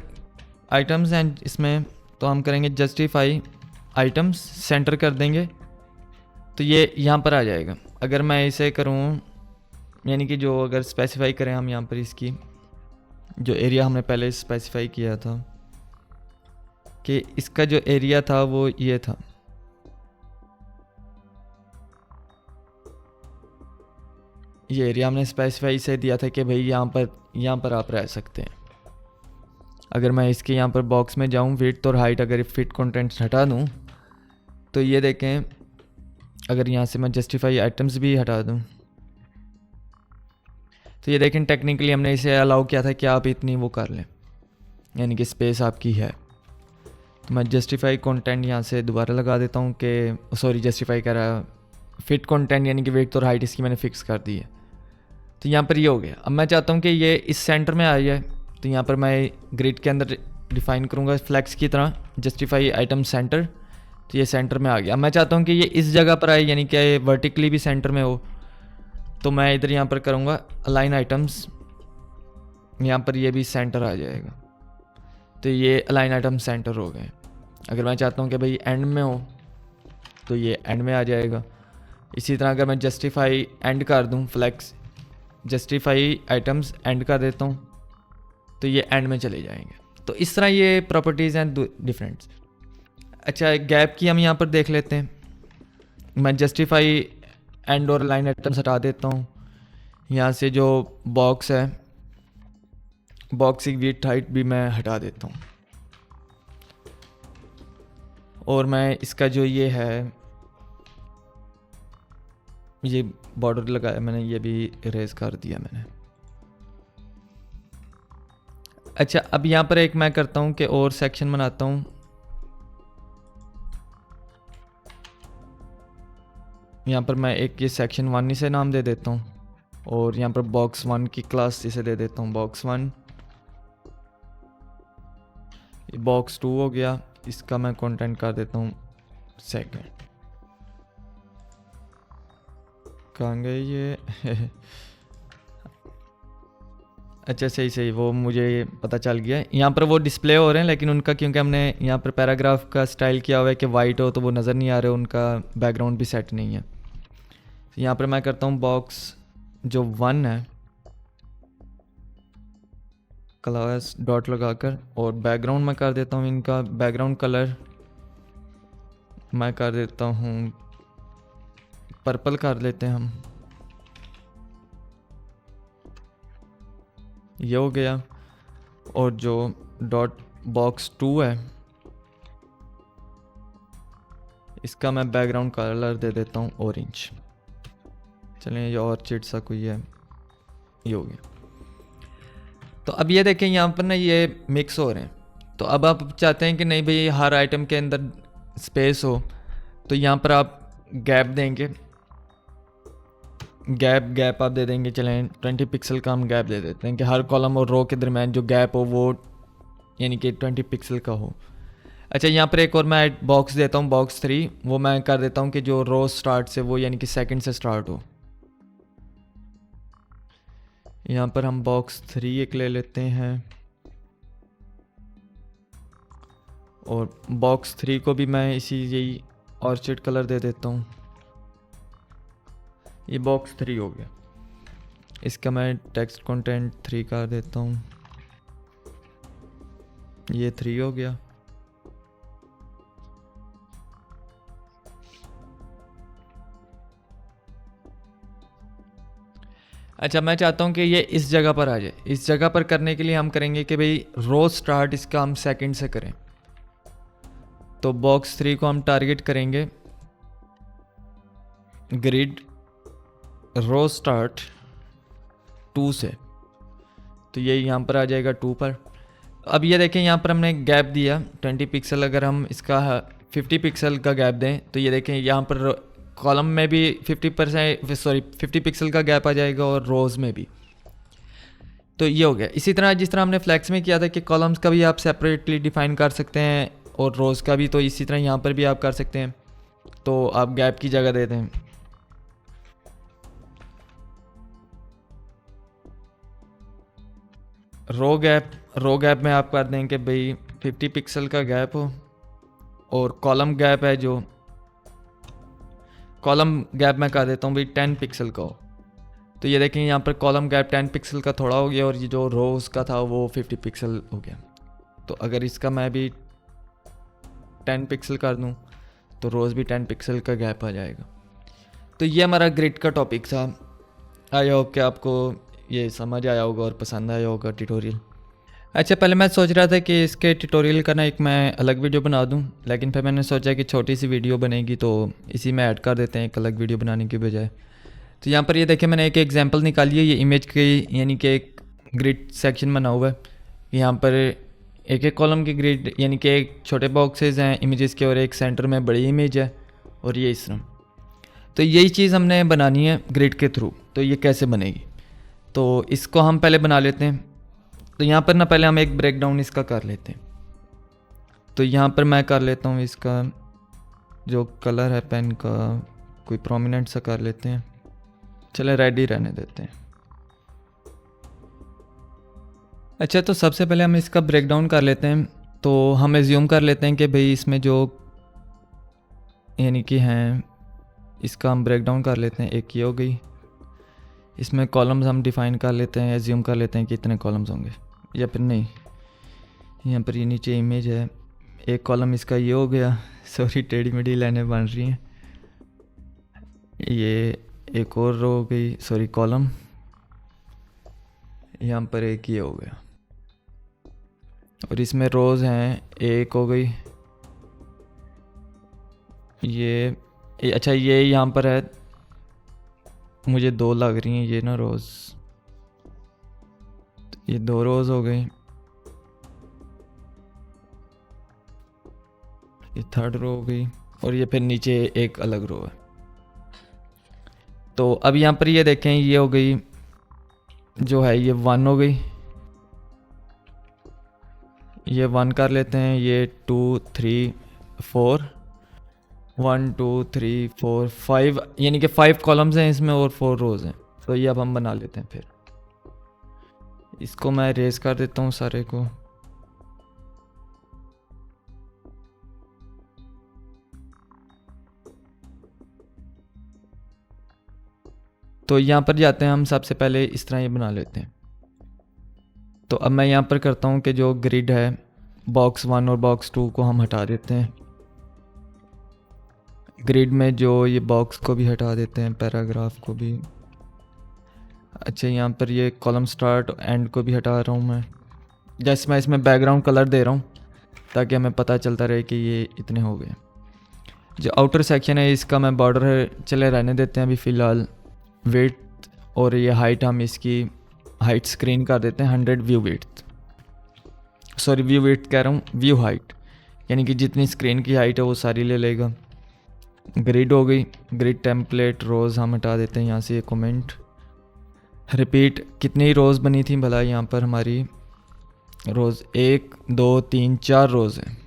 Speaker 1: आइटम्स हैं इसमें। तो हम करेंगे जस्टिफाई आइटम्स, सेंटर कर देंगे तो ये यहाँ पर आ जाएगा। अगर मैं इसे करूँ, यानी कि जो अगर स्पेसिफाई करें हम यहाँ पर इसकी जो एरिया हमने पहले स्पेसिफाई किया था कि इसका जो एरिया था वो ये था, ये एरिया हमने स्पेसिफाई से दिया था कि भाई यहाँ पर आप रह सकते हैं। अगर मैं इसके यहाँ पर बॉक्स में जाऊँ, विड्थ और हाइट अगर फिट कंटेंट्स हटा दूँ तो ये देखें, अगर यहाँ से मैं जस्टिफाई आइटम्स भी हटा दूँ तो ये देखें टेक्निकली हमने इसे अलाउ किया था कि आप इतनी वो कर लें, यानी कि स्पेस आपकी है। तो मैं जस्टिफाई कंटेंट यहाँ से दोबारा लगा देता हूँ कि सॉरी, जस्टिफाई कर रहा फिट कंटेंट, यानी कि विड्थ और हाइट इसकी मैंने फिक्स कर दी है। तो यहाँ पर ये हो गया। अब मैं चाहता हूँ कि ये इस सेंटर में आ जाए, तो यहाँ पर मैं ग्रिड के अंदर डिफाइन करूँगा फ्लेक्स की तरह जस्टिफाई आइटम सेंटर। तो ये सेंटर में आ गया। मैं चाहता हूँ कि ये इस जगह पर आए, यानी कि वर्टिकली भी सेंटर में हो। तो मैं इधर यहाँ पर करूँगा अलाइन आइटम्स, यहाँ पर ये भी सेंटर आ जाएगा। तो ये अलाइन आइटम सेंटर हो गए। अगर मैं चाहता हूँ कि भाई एंड में हो तो ये एंड में आ जाएगा। इसी तरह अगर मैं जस्टिफाई एंड कर दूँ, फ्लेक्स जस्टिफाई आइटम्स एंड कर देता हूँ तो ये एंड में चले जाएंगे। तो इस तरह ये प्रॉपर्टीज़ हैं डिफरेंट। अच्छा, गैप की हम यहाँ पर देख लेते हैं। मैं जस्टिफाई एंड और लाइन आइटम्स हटा देता हूँ। यहाँ से जो बॉक्स है, बॉक्स की विड्थ हाइट भी मैं हटा देता हूँ, और मैं इसका जो ये है, ये बॉर्डर लगाया मैंने, ये भी इरेज कर दिया मैंने। अच्छा, अब यहाँ पर एक मैं करता हूँ कि और सेक्शन बनाता हूँ। यहाँ पर मैं एक ये सेक्शन 1 इसे नाम दे देता हूँ, और यहाँ पर बॉक्स 1 की क्लास इसे दे देता हूँ बॉक्स 1। ये बॉक्स 2 हो गया, इसका मैं कंटेंट कर देता हूँ सेकंड। कहाँ गए ये अच्छा, सही वो मुझे पता चल गया। यहाँ पर वो डिस्प्ले हो रहे हैं, लेकिन उनका क्योंकि हमने यहाँ पर पैराग्राफ का स्टाइल किया हुआ है कि वाइट हो, तो वो नज़र नहीं आ रहे, उनका बैकग्राउंड भी सेट नहीं है। यहाँ पर मैं करता हूँ बॉक्स जो 1 है, क्लास डॉट लगाकर, और बैकग्राउंड मैं कर देता हूँ, इनका बैकग्राउंड कलर मैं कर देता हूँ पर्पल कर लेते हैं हम। ये हो गया। और जो डॉट बॉक्स 2 है, इसका मैं बैकग्राउंड कलर दे देता हूँ ऑरेंज। चलें, ये ऑर्चिड सा कोई है, ये हो गया। तो अब ये देखें यहाँ पर ना ये मिक्स हो रहे हैं। तो अब आप चाहते हैं कि नहीं भाई हर आइटम के अंदर स्पेस हो, तो यहाँ पर आप गैप देंगे, गैप आप दे देंगे। चलें 20 पिक्सल का हम गैप दे देते हैं कि हर कॉलम और रो के दरम्यान जो गैप हो वो यानी कि 20 पिक्सल का हो। अच्छा, यहाँ पर एक और मैं बॉक्स देता हूँ बॉक्स 3, वो मैं कर देता हूँ कि जो रो स्टार्ट से वो यानी कि सेकंड से स्टार्ट हो। यहाँ पर हम बॉक्स 3 एक ले लेते हैं, और बॉक्स 3 को भी मैं इसी यही ऑर्चिड कलर दे देता हूँ। ये बॉक्स 3 हो गया। इसका मैं टेक्स्ट कंटेंट 3 कर देता हूँ, ये 3 हो गया। अच्छा, मैं चाहता हूँ कि ये इस जगह पर आ जाए। इस जगह पर करने के लिए हम करेंगे कि भाई रो स्टार्ट इसका हम सेकंड से करें। तो बॉक्स 3 को हम टारगेट करेंगे ग्रिड रो स्टार्ट 2 से, तो ये यहाँ पर आ जाएगा 2 पर। अब ये देखें यहाँ पर हमने गैप दिया 20 पिक्सल, अगर हम इसका 50 पिक्सल का गैप दें तो ये देखें यहाँ पर कॉलम में भी 50 पिक्सल का गैप आ जाएगा और रोज़ में भी। तो ये हो गया। इसी तरह जिस तरह हमने फ्लैक्स में किया था कि कॉलम्स का भी आप सेपरेटली डिफाइन कर सकते हैं और रोज़ का भी, तो इसी तरह यहाँ पर भी आप कर सकते हैं। तो आप गैप की जगह देते हैं रो गैप में आप कर दें कि भाई 50 पिक्सल का गैप हो, और कॉलम गैप है जो कॉलम गैप मैं कर देता हूँ भाई 10 पिक्सल का हो। तो ये देखें यहाँ पर कॉलम गैप 10 पिक्सल का थोड़ा हो गया, और ये जो रोज़ का था वो 50 पिक्सल हो गया। तो अगर इसका मैं भी 10 पिक्सल कर दूँ तो रोज़ भी 10 पिक्सल का गैप आ जाएगा। तो ये हमारा ग्रिड का टॉपिक था। आई होप कि आपको ये समझ आया होगा और पसंद आया होगा ट्यूटोरियल। अच्छा, पहले मैं सोच रहा था कि इसके ट्यूटोरियल का ना एक मैं अलग वीडियो बना दूं, लेकिन फिर मैंने सोचा कि छोटी सी वीडियो बनेगी तो इसी में ऐड कर देते हैं एक अलग वीडियो बनाने के बजाय। तो यहाँ पर ये देखें मैंने एक एग्जांपल निकाली है, ये इमेज की यानी कि एक ग्रिड सेक्शन बना हुआ है। यहाँ पर एक एक कॉलम की ग्रिड यानी कि एक छोटे बॉक्सेस हैं इमेजेस के, और एक सेंटर में बड़ी इमेज है, और ये इस तरह। तो यही चीज़ हमने बनानी है ग्रिड के थ्रू। तो ये कैसे बनेगी, तो इसको हम पहले बना लेते हैं। तो यहाँ पर ना पहले हम एक ब्रेकडाउन इसका कर लेते हैं। तो यहाँ पर मैं कर लेता हूँ इसका जो कलर है पेन का कोई प्रोमिनेंट सा कर लेते हैं, चले रेड ही रहने देते हैं। अच्छा, तो सबसे पहले हम इसका ब्रेकडाउन कर लेते हैं। तो हम एज्यूम कर लेते हैं कि भाई इसमें जो यानी कि हैं इसका हम ब्रेकडाउन कर लेते हैं। एक ये हो गई, इसमें कॉलम्स हम डिफ़ाइन कर लेते हैं, एज्यूम कर लेते हैं कि इतने कॉलम्स होंगे, या फिर नहीं, यहाँ पर ये नीचे इमेज है, एक कॉलम इसका ये हो गया। सॉरी टेढ़ी मेढ़ी लाइनें बन रही हैं। ये एक और रो हो गई, सॉरी कॉलम, यहाँ पर एक ये हो गया, और इसमें रोज़ हैं, एक हो गई ये अच्छा ये यहाँ पर है, मुझे 2 लग रही हैं ये ना रोज़, ये 2 रोज़ हो गई, ये 3rd रो हो गई, और ये फिर नीचे एक अलग रो है। तो अब यहाँ पर ये देखें ये हो गई जो है ये 1 हो गई, ये 1 कर लेते हैं, ये 2 3 4 1 2 3 4 5 यानी कि 5 कॉलम्स हैं इसमें और 4 रोज़ हैं। तो ये अब हम बना लेते हैं। फिर इसको मैं रेज कर देता हूँ सारे को। तो यहाँ पर जाते हैं हम, सबसे पहले इस तरह ये बना लेते हैं। तो अब मैं यहाँ पर करता हूँ कि जो ग्रिड है बॉक्स 1 और बॉक्स 2 को हम हटा देते हैं। ग्रिड में जो ये बॉक्स को भी हटा देते हैं, पैराग्राफ को भी। अच्छा, यहाँ पर ये कॉलम स्टार्ट एंड को भी हटा रहा हूँ मैं। जैसे मैं इसमें बैकग्राउंड कलर दे रहा हूँ ताकि हमें पता चलता रहे कि ये इतने हो गए। जो आउटर सेक्शन है इसका मैं बॉर्डर चले रहने देते हैं अभी फ़िलहाल। विड्थ और ये हाइट हम इसकी हाइट स्क्रीन कर देते हैं 100 view width, sorry view width कह रहा हूँ, व्यू हाइट, यानी कि जितनी स्क्रीन की हाइट है वो सारी ले लेगा। ग्रिड हो गई, ग्रिड टेम्पलेट रोज़ हम हटा देते हैं यहाँ से। ये कमेंट रिपीट कितनी रोज़ बनी थी भला, यहाँ पर हमारी रोज़ 1 2 3 4 रोज़ हैं।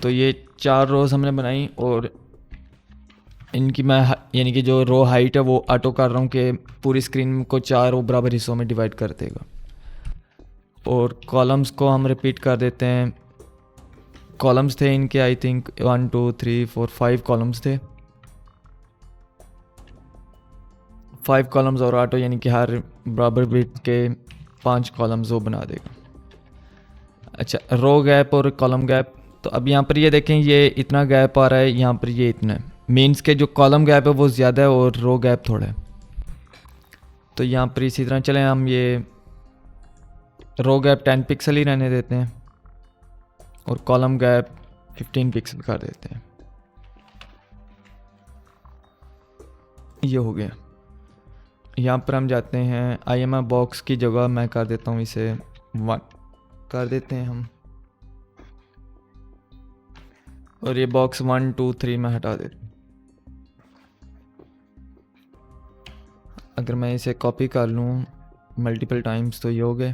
Speaker 1: तो ये 4 रोज़ हमने बनाई, और इनकी मैं यानी कि जो रो हाइट है वो ऑटो कर रहा हूँ कि पूरी स्क्रीन को 4 बराबर हिस्सों में डिवाइड कर देगा। और कॉलम्स को हम रिपीट कर देते हैं। कॉलम्स थे इनके आई थिंक 1 2 3 4 5 कॉलम्स थे, 5 कॉलम्स और ऑटो, यानी कि हर बराबर विड्थ के 5 कॉलम्स वो बना देगा। अच्छा, रो गैप और कॉलम गैप। तो अब यहाँ पर ये देखें ये इतना गैप आ रहा है, यहाँ पर ये इतना है, मीन्स के जो कॉलम गैप है वो ज़्यादा है और रो गैप थोड़ा है। तो यहाँ पर इसी तरह चलें, हम ये रो गैप 10 पिक्सल ही रहने देते हैं और कॉलम गैप 15 पिक्सल कर देते हैं। ये हो गया। यहाँ पर हम जाते हैं IMF बॉक्स की जगह मैं कर देता हूँ इसे 1 कर देते हैं हम, और ये बॉक्स 1 2 3 में हटा देते हैं। अगर मैं इसे कॉपी कर लूँ मल्टीपल टाइम्स तो ये हो गए।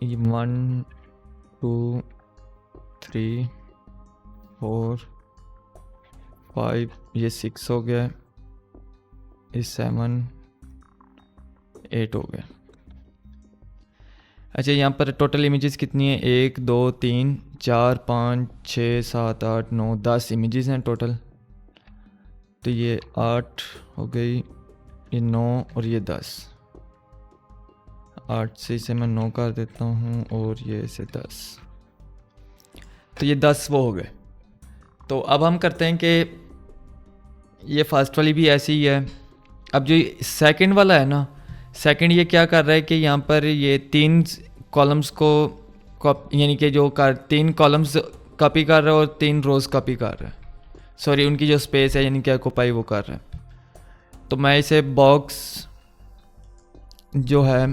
Speaker 1: ये 1 2 3 4 5 ये 6 हो गया, ये 7 8 हो गया। अच्छा, यहाँ पर टोटल इमेजेस कितनी है? 1 2 3 4 5 6 7 8 9 10 इमेजेस हैं टोटल। तो ये 8 हो गई, ये 9 और ये 10। 8 से इसे मैं 9 कर देता हूँ और ये इसे 10। तो ये 10 वो हो गए। तो अब हम करते हैं कि ये फर्स्ट वाली भी ऐसी ही है। अब जो सेकंड वाला है ना, सेकंड ये क्या कर रहा है कि यहाँ पर ये 3 कॉलम्स को यानी कि जो 3 कॉलम्स कॉपी कर रहा है और 3 रोज़ कॉपी कर रहा है, सॉरी उनकी जो स्पेस है यानी कि ऑक्यूपाई वो कर रहा है। तो मैं इसे बॉक्स जो है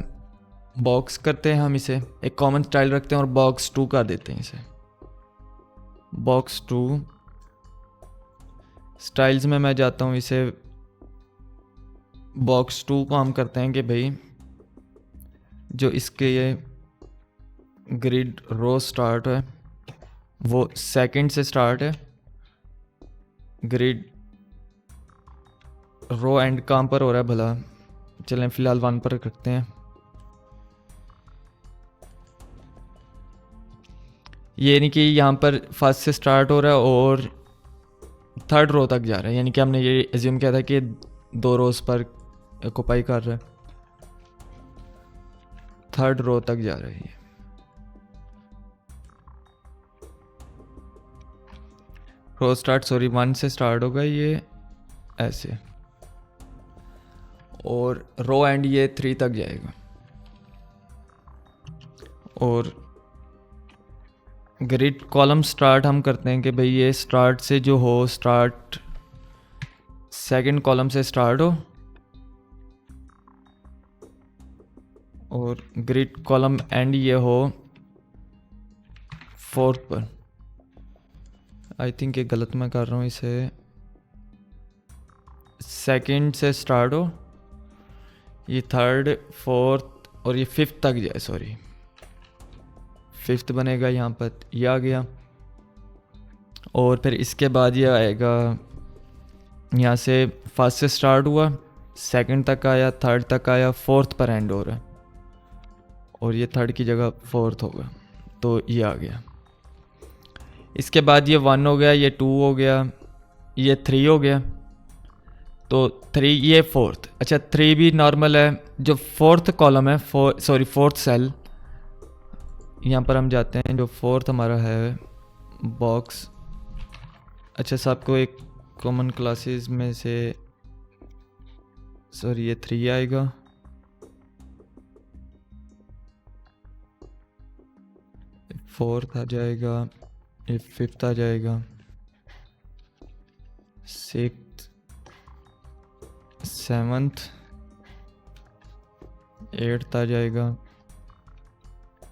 Speaker 1: बॉक्स करते हैं, हम इसे एक कॉमन स्टाइल रखते हैं और बॉक्स 2 कर देते हैं। इसे बॉक्स 2 स्टाइल्स में मैं जाता हूँ, इसे बॉक्स 2 को हम करते हैं कि भाई जो इसके ये ग्रिड रो स्टार्ट है वो सेकंड से स्टार्ट है, ग्रिड रो एंड कहाँ पर हो रहा है भला, चलें फिलहाल 1 पर रखते हैं। ये नहीं कि यहाँ पर फर्स्ट से स्टार्ट हो रहा है और 3rd रो तक जा रहा है, यानी कि हमने ये एज्यूम किया था कि 2 रोज पर ऑक्यूपाई कर रहा है, 3rd रो तक जा रहा है। ये रो स्टार्ट 1 से स्टार्ट होगा ये ऐसे, और रो एंड ये 3 तक जाएगा। और ग्रिड कॉलम स्टार्ट हम करते हैं कि भाई ये स्टार्ट से जो हो, स्टार्ट सेकंड कॉलम से स्टार्ट हो और ग्रिड कॉलम एंड ये हो 4th पर। आई थिंक ये गलत मैं कर रहा हूँ, इसे सेकंड से स्टार्ट हो, ये 3rd 4th और ये 5th तक जाए, सॉरी 5th बनेगा यहाँ पर, ये आ गया। और फिर इसके बाद ये आएगा, यहाँ से फर्स्ट से स्टार्ट हुआ, सेकंड तक आया, 3rd तक आया, 4th पर एंड हो रहा है और ये 3rd की जगह 4th होगा, तो ये आ गया। इसके बाद ये 1 हो गया, ये 2 हो गया, ये 3 हो गया, तो 3 ये 4th। अच्छा 3 भी नॉर्मल है, जो 4th कॉलम है 4th सेल, यहाँ पर हम जाते हैं, जो 4th हमारा है बॉक्स। अच्छा सबको एक कॉमन क्लासेस में से, सॉरी ये 3 आएगा, फोर्थ आ जाएगा, ये 5th आ जाएगा, 6th 7th 8th आ जाएगा,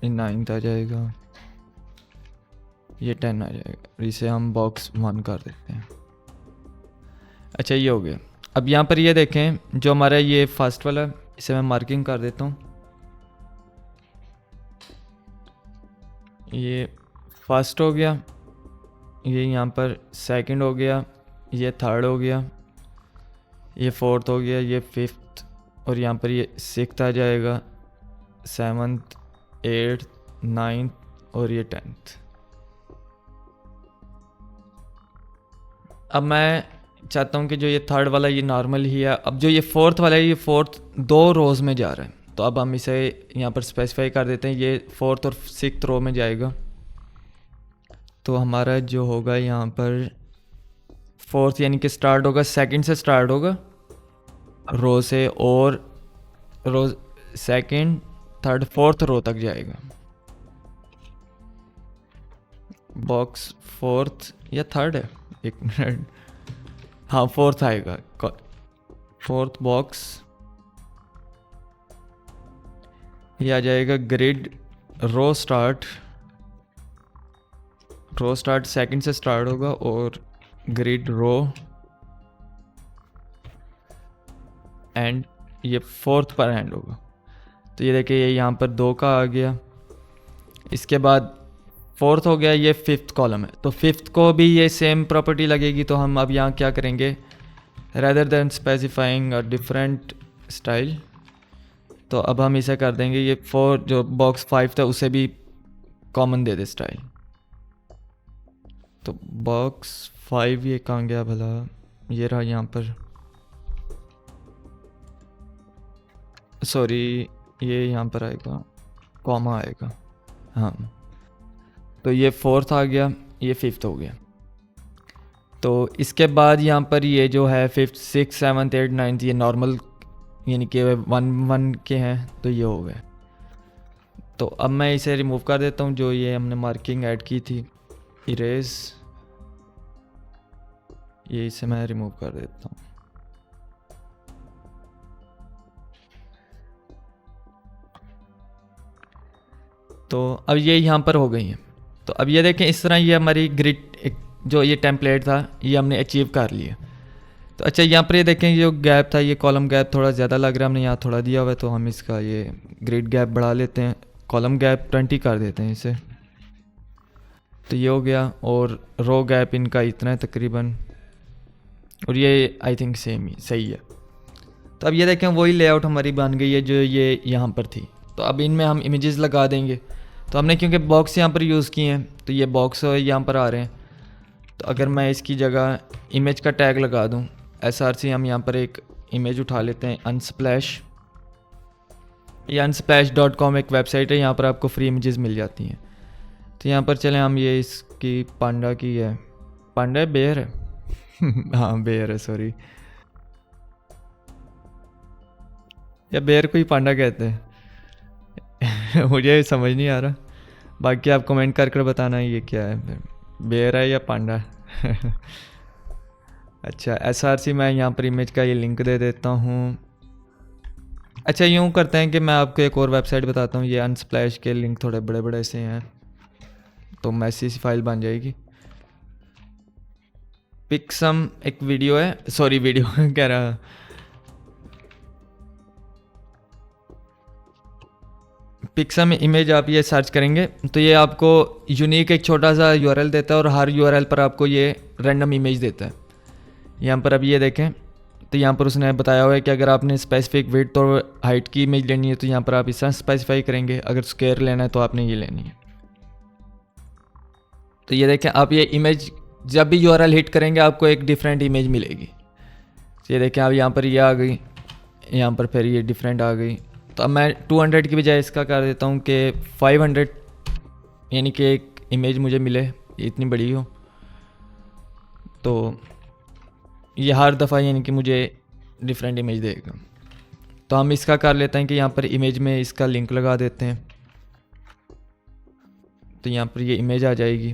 Speaker 1: ये 9th आ जाएगा, ये 10 आ जाएगा। इसे हम बॉक्स 1 कर देते हैं। अच्छा ये हो गया। अब यहाँ पर ये देखें, जो हमारा ये फर्स्ट वाला है, इसे मैं मार्किंग कर देता हूँ। ये फर्स्ट हो गया, ये यहाँ पर सेकंड हो गया, ये 3rd हो गया, ये 4th हो गया, ये 5th और यहाँ पर ये 6th आ जाएगा, 7th 8th 9th और ये 10th। अब मैं चाहता हूँ कि जो ये 3rd वाला ये नॉर्मल ही है। अब जो ये 4th वाला है, ये 4th 2 रोज़ में जा रहा है, तो अब हम इसे यहाँ पर स्पेसिफाई कर देते हैं, ये 4th और 6th रो में जाएगा। तो हमारा जो होगा यहाँ पर फोर्थ यानी कि स्टार्ट होगा सेकंड से स्टार्ट होगा रो से, और row second third fourth row तक जाएगा। बॉक्स फोर्थ या थर्ड है, एक मिनट, हाँ फोर्थ आएगा, फोर्थ बॉक्स। ये आ जाएगा ग्रिड रो स्टार्ट सेकंड से स्टार्ट होगा और ग्रिड रो एंड ये फोर्थ पर एंड होगा। तो ये देखिए ये यहाँ पर 2 का आ गया। इसके बाद फोर्थ हो गया, ये फिफ्थ कॉलम है, तो फिफ्थ को भी ये सेम प्रॉपर्टी लगेगी। तो हम अब यहाँ क्या करेंगे, rather than specifying a different style, तो अब हम इसे कर देंगे ये फोर जो बॉक्स 5 था उसे भी कॉमन दे दे स्टाइल। तो बॉक्स 5 ये कहाँ गया भला, ये रहा यहाँ पर, सॉरी ये यहाँ पर आएगा, कॉमा आएगा, हाँ। तो ये फोर्थ आ गया, ये फिफ्थ हो गया। तो इसके बाद यहाँ पर ये जो है fifth six seventh eight ninth ये नॉर्मल यानी कि 1 1 के हैं, तो ये हो गए। तो अब मैं इसे रिमूव कर देता हूँ, जो ये हमने मार्किंग ऐड की थी, इरेज, ये इसे मैं रिमूव कर देता हूँ। तो अब ये यहाँ पर हो गई है। तो अब ये देखें इस तरह ये हमारी ग्रिड जो ये टेम्पलेट था ये हमने अचीव कर लिया। तो अच्छा यहाँ पर ये देखें जो गैप था, ये कॉलम गैप थोड़ा ज़्यादा लग रहा है, हमने यहाँ थोड़ा दिया हुआ है, तो हम इसका ये ग्रिड गैप बढ़ा लेते हैं, कॉलम गैप 20 कर देते हैं इसे। तो ये हो गया, और रो गैप इनका इतना है तकरीबन, और ये आई थिंक सेम ही सही है। तो अब ये देखें वही लेआउट हमारी बन गई है जो ये यहाँ पर थी। तो अब इनमें हम इमेजेस लगा देंगे। तो हमने क्योंकि बॉक्स यहाँ पर यूज़ किए हैं तो ये बॉक्स यहाँ पर आ रहे हैं। तो अगर मैं इसकी जगह इमेज का टैग लगा दूँ src, हम यहाँ पर एक इमेज उठा लेते हैं unsplash, ये unsplash.com एक वेबसाइट है, यहाँ पर आपको फ्री इमेजेस मिल जाती हैं। तो यहाँ पर चलें हम ये इसकी पांडा की है, पांडा है बेयर है हाँ बेयर है, सॉरी, या बेयर को ही पांडा कहते हैं मुझे समझ नहीं आ रहा, बाकी आप कमेंट कर बताना ये क्या है, बेयर है या पांडा अच्छा src, मैं यहाँ पर इमेज का ये लिंक दे देता हूँ। अच्छा यूँ करते हैं कि मैं आपको एक और वेबसाइट बताता हूँ, ये अनस्प्लैश के लिंक थोड़े बड़े बड़े से हैं तो मैसी सी फाइल बन जाएगी। पिक्सम एक वीडियो है, सॉरी वीडियो कह रहा, पिक्सम इमेज आप ये सर्च करेंगे तो ये आपको यूनिक एक छोटा सा यूआरएल देता है, और हर यूआरएल पर आपको ये रैंडम इमेज देता है। यहाँ पर अब ये देखें तो यहाँ पर उसने बताया हुआ है कि अगर आपने स्पेसिफिक विड्थ और हाइट की इमेज लेनी है तो यहाँ पर आप इस तरह स्पेसिफाई करेंगे, अगर स्क्वायर लेना है तो आपने ये लेनी है। तो ये देखें आप ये इमेज जब भी यूआरएल हिट करेंगे आपको एक डिफरेंट इमेज मिलेगी। तो ये देखें अब यहाँ पर ये आ गई, यहाँ पर फिर ये डिफरेंट आ गई। तो अब मैं 200 की बजाय इसका कर देता हूँ कि 500, यानी कि एक इमेज मुझे मिले ये इतनी बड़ी हो, तो ये हर दफ़ा यानी कि मुझे डिफरेंट इमेज देगा। तो हम इसका कर लेते हैं कि यहाँ पर इमेज में इसका लिंक लगा देते हैं, तो यहाँ पर ये इमेज आ जाएगी।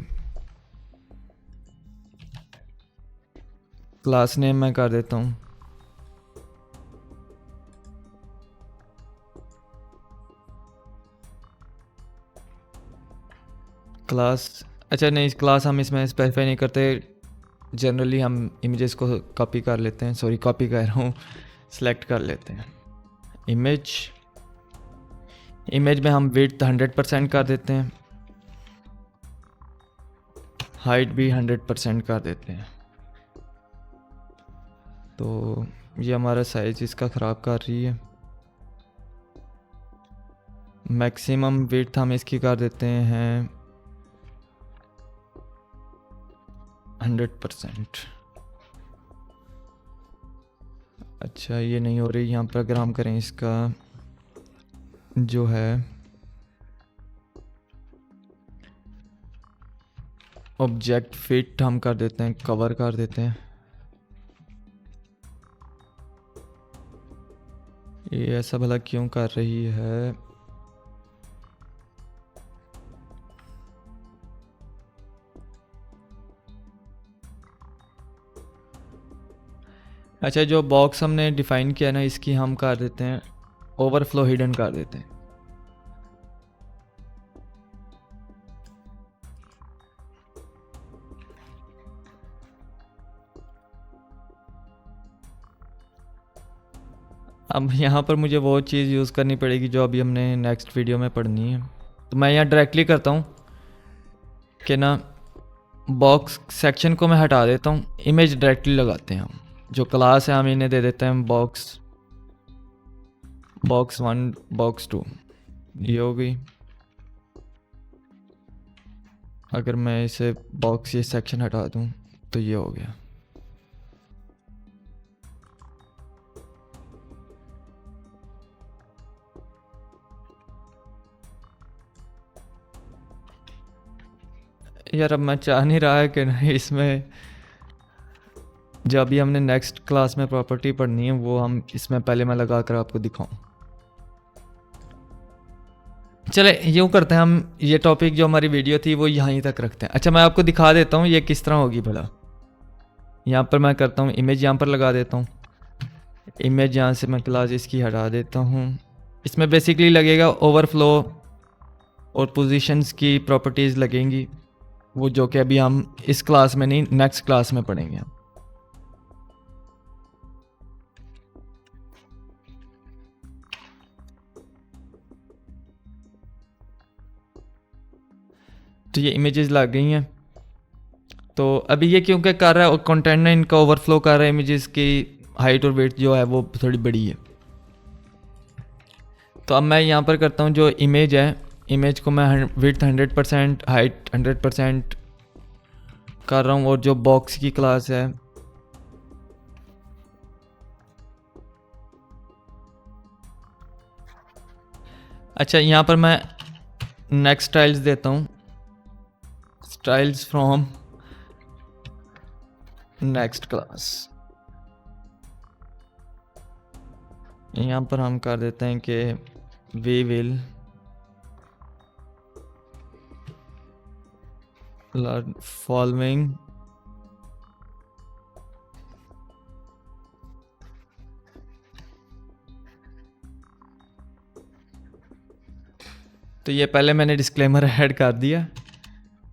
Speaker 1: क्लास नेम मैं कर देता हूँ क्लास, अच्छा नहीं क्लास हम इसमें स्पेसिफाई नहीं करते, जनरली हम इमेजेस को कॉपी कर लेते हैं, सॉरी कॉपी कर रहा हूँ, सेलेक्ट कर लेते हैं इमेज में हम विड्थ 100% कर देते हैं, हाइट भी 100% कर देते हैं। तो ये हमारा साइज इसका ख़राब कर रही है। मैक्सिमम विड्थ हम इसकी कर देते हैं 100%। अच्छा ये नहीं हो रही, यहाँ पर अगर हम करें इसका जो है ऑब्जेक्ट फिट हम कर देते हैं, कवर कर देते हैं ये ऐसा भला क्यों कर रही है? अच्छा, जो बॉक्स हमने डिफाइन किया ना, इसकी हम कर देते हैं ओवरफ्लो हिडन कर देते हैं। अब यहाँ पर मुझे वो चीज़ यूज़ करनी पड़ेगी जो अभी हमने नेक्स्ट वीडियो में पढ़नी है। तो मैं यहाँ डायरेक्टली करता हूँ कि ना, बॉक्स सेक्शन को मैं हटा देता हूँ, इमेज डायरेक्टली लगाते हैं हम। जो क्लास है हम इन्हें दे देते हैं बॉक्स 1 बॉक्स 2, ये हो गई। अगर मैं इसे बॉक्स ये सेक्शन हटा दूँ तो ये हो गया। यार अब मैं चाह नहीं रहा है कि ना इसमें जो अभी हमने नेक्स्ट क्लास में प्रॉपर्टी पढ़नी है वो हम इसमें पहले मैं लगा कर आपको दिखाऊं। चले यूँ करते हैं, हम ये टॉपिक जो हमारी वीडियो थी वो यहीं तक रखते हैं। अच्छा, मैं आपको दिखा देता हूँ ये किस तरह होगी भला। यहाँ पर मैं करता हूँ इमेज, यहाँ पर लगा देता हूँ इमेज, यहाँ से मैं क्लास इसकी हटा देता हूँ। इसमें बेसिकली लगेगा ओवरफ्लो और पोजीशंस की प्रॉपर्टीज़ लगेंगी, वो जो कि अभी हम इस क्लास में नहीं नेक्स्ट क्लास में पढ़ेंगे हम। तो ये इमेजेस लग गई हैं। तो अभी ये क्योंकि कर रहा है कंटेंट ने इनका ओवरफ्लो कर रहा है, इमेजेस की हाइट और वेट जो है वो थोड़ी बड़ी है। तो अब मैं यहाँ पर करता हूँ जो इमेज है, इमेज को मैं विड्थ 100%, हाइट 100% कर रहा हूँ। और जो बॉक्स की क्लास है अच्छा, यहाँ पर मैं नेक्स्ट स्टाइल्स देता हूँ, स्टाइल्स फ्रॉम नेक्स्ट क्लास। यहाँ पर हम कर देते हैं कि वी विल लर्न फॉलोइंग तो ये पहले मैंने डिस्क्लेमर ऐड कर दिया।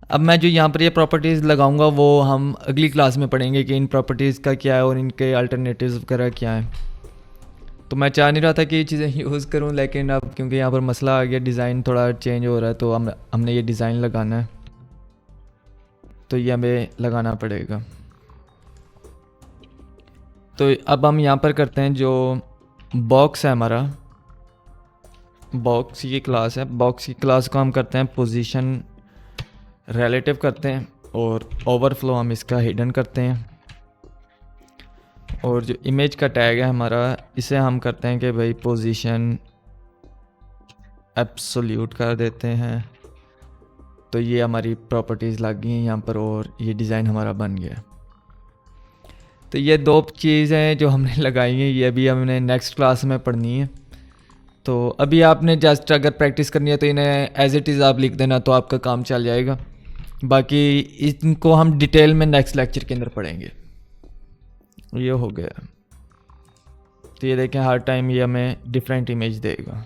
Speaker 1: अब मैं जो यहाँ पर ये प्रॉपर्टीज़ लगाऊंगा वो हम अगली क्लास में पढ़ेंगे कि इन प्रॉपर्टीज़ का क्या है और इनके अल्टरनेटिव्स वगैरह क्या है। तो मैं चाह नहीं रहा था कि ये चीज़ें यूज़ करूं, लेकिन अब क्योंकि यहाँ पर मसला आ गया, डिज़ाइन थोड़ा चेंज हो रहा है, तो हमने ये डिज़ाइन लगाना है, तो ये हमें लगाना पड़ेगा। तो अब हम यहाँ पर करते हैं जो बॉक्स है हमारा, बॉक्स की क्लास है, बॉक्स की क्लास को हम करते हैं पोजीशन रिलेटिव करते हैं, और ओवरफ्लो हम इसका हिडन करते हैं। और जो इमेज का टैग है हमारा, इसे हम करते हैं कि भाई पोजीशन एब्सोल्यूट कर देते हैं। तो ये हमारी प्रॉपर्टीज़ लग गई हैं यहाँ पर, और ये डिज़ाइन हमारा बन गया। तो ये दो चीज़ें जो हमने लगाई हैं ये अभी हमने नेक्स्ट क्लास में पढ़नी है। तो अभी आपने जस्ट अगर प्रैक्टिस करनी है तो इन्हें एज इट इज़ आप लिख देना, तो आपका काम चल जाएगा। बाकी इनको हम डिटेल में नेक्स्ट लेक्चर के अंदर पढ़ेंगे। ये हो गया। तो ये देखें हर टाइम ये हमें डिफरेंट इमेज देगा।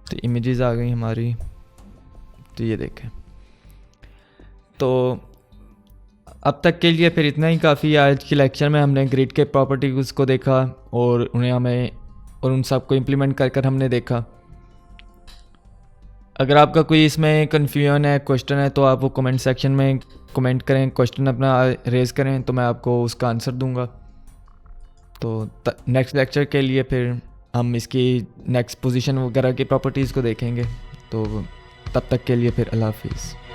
Speaker 1: तो इमेजेस आ गई हमारी, तो ये देखें। तो अब तक के लिए फिर इतना ही काफ़ी। आज की लेक्चर में हमने ग्रिड के प्रॉपर्टीज को देखा और उन्हें हमें और उन सब को इम्प्लीमेंट कर हमने देखा। अगर आपका कोई इसमें कन्फ्यूजन है, क्वेश्चन है, तो आप वो कमेंट सेक्शन में कमेंट करें, क्वेश्चन अपना रेज़ करें, तो मैं आपको उसका आंसर दूंगा। तो नेक्स्ट लेक्चर के लिए फिर हम इसकी नेक्स्ट पोजीशन वगैरह की प्रॉपर्टीज़ को देखेंगे। तो तब तक के लिए फिर अल्लाह हाफिज़।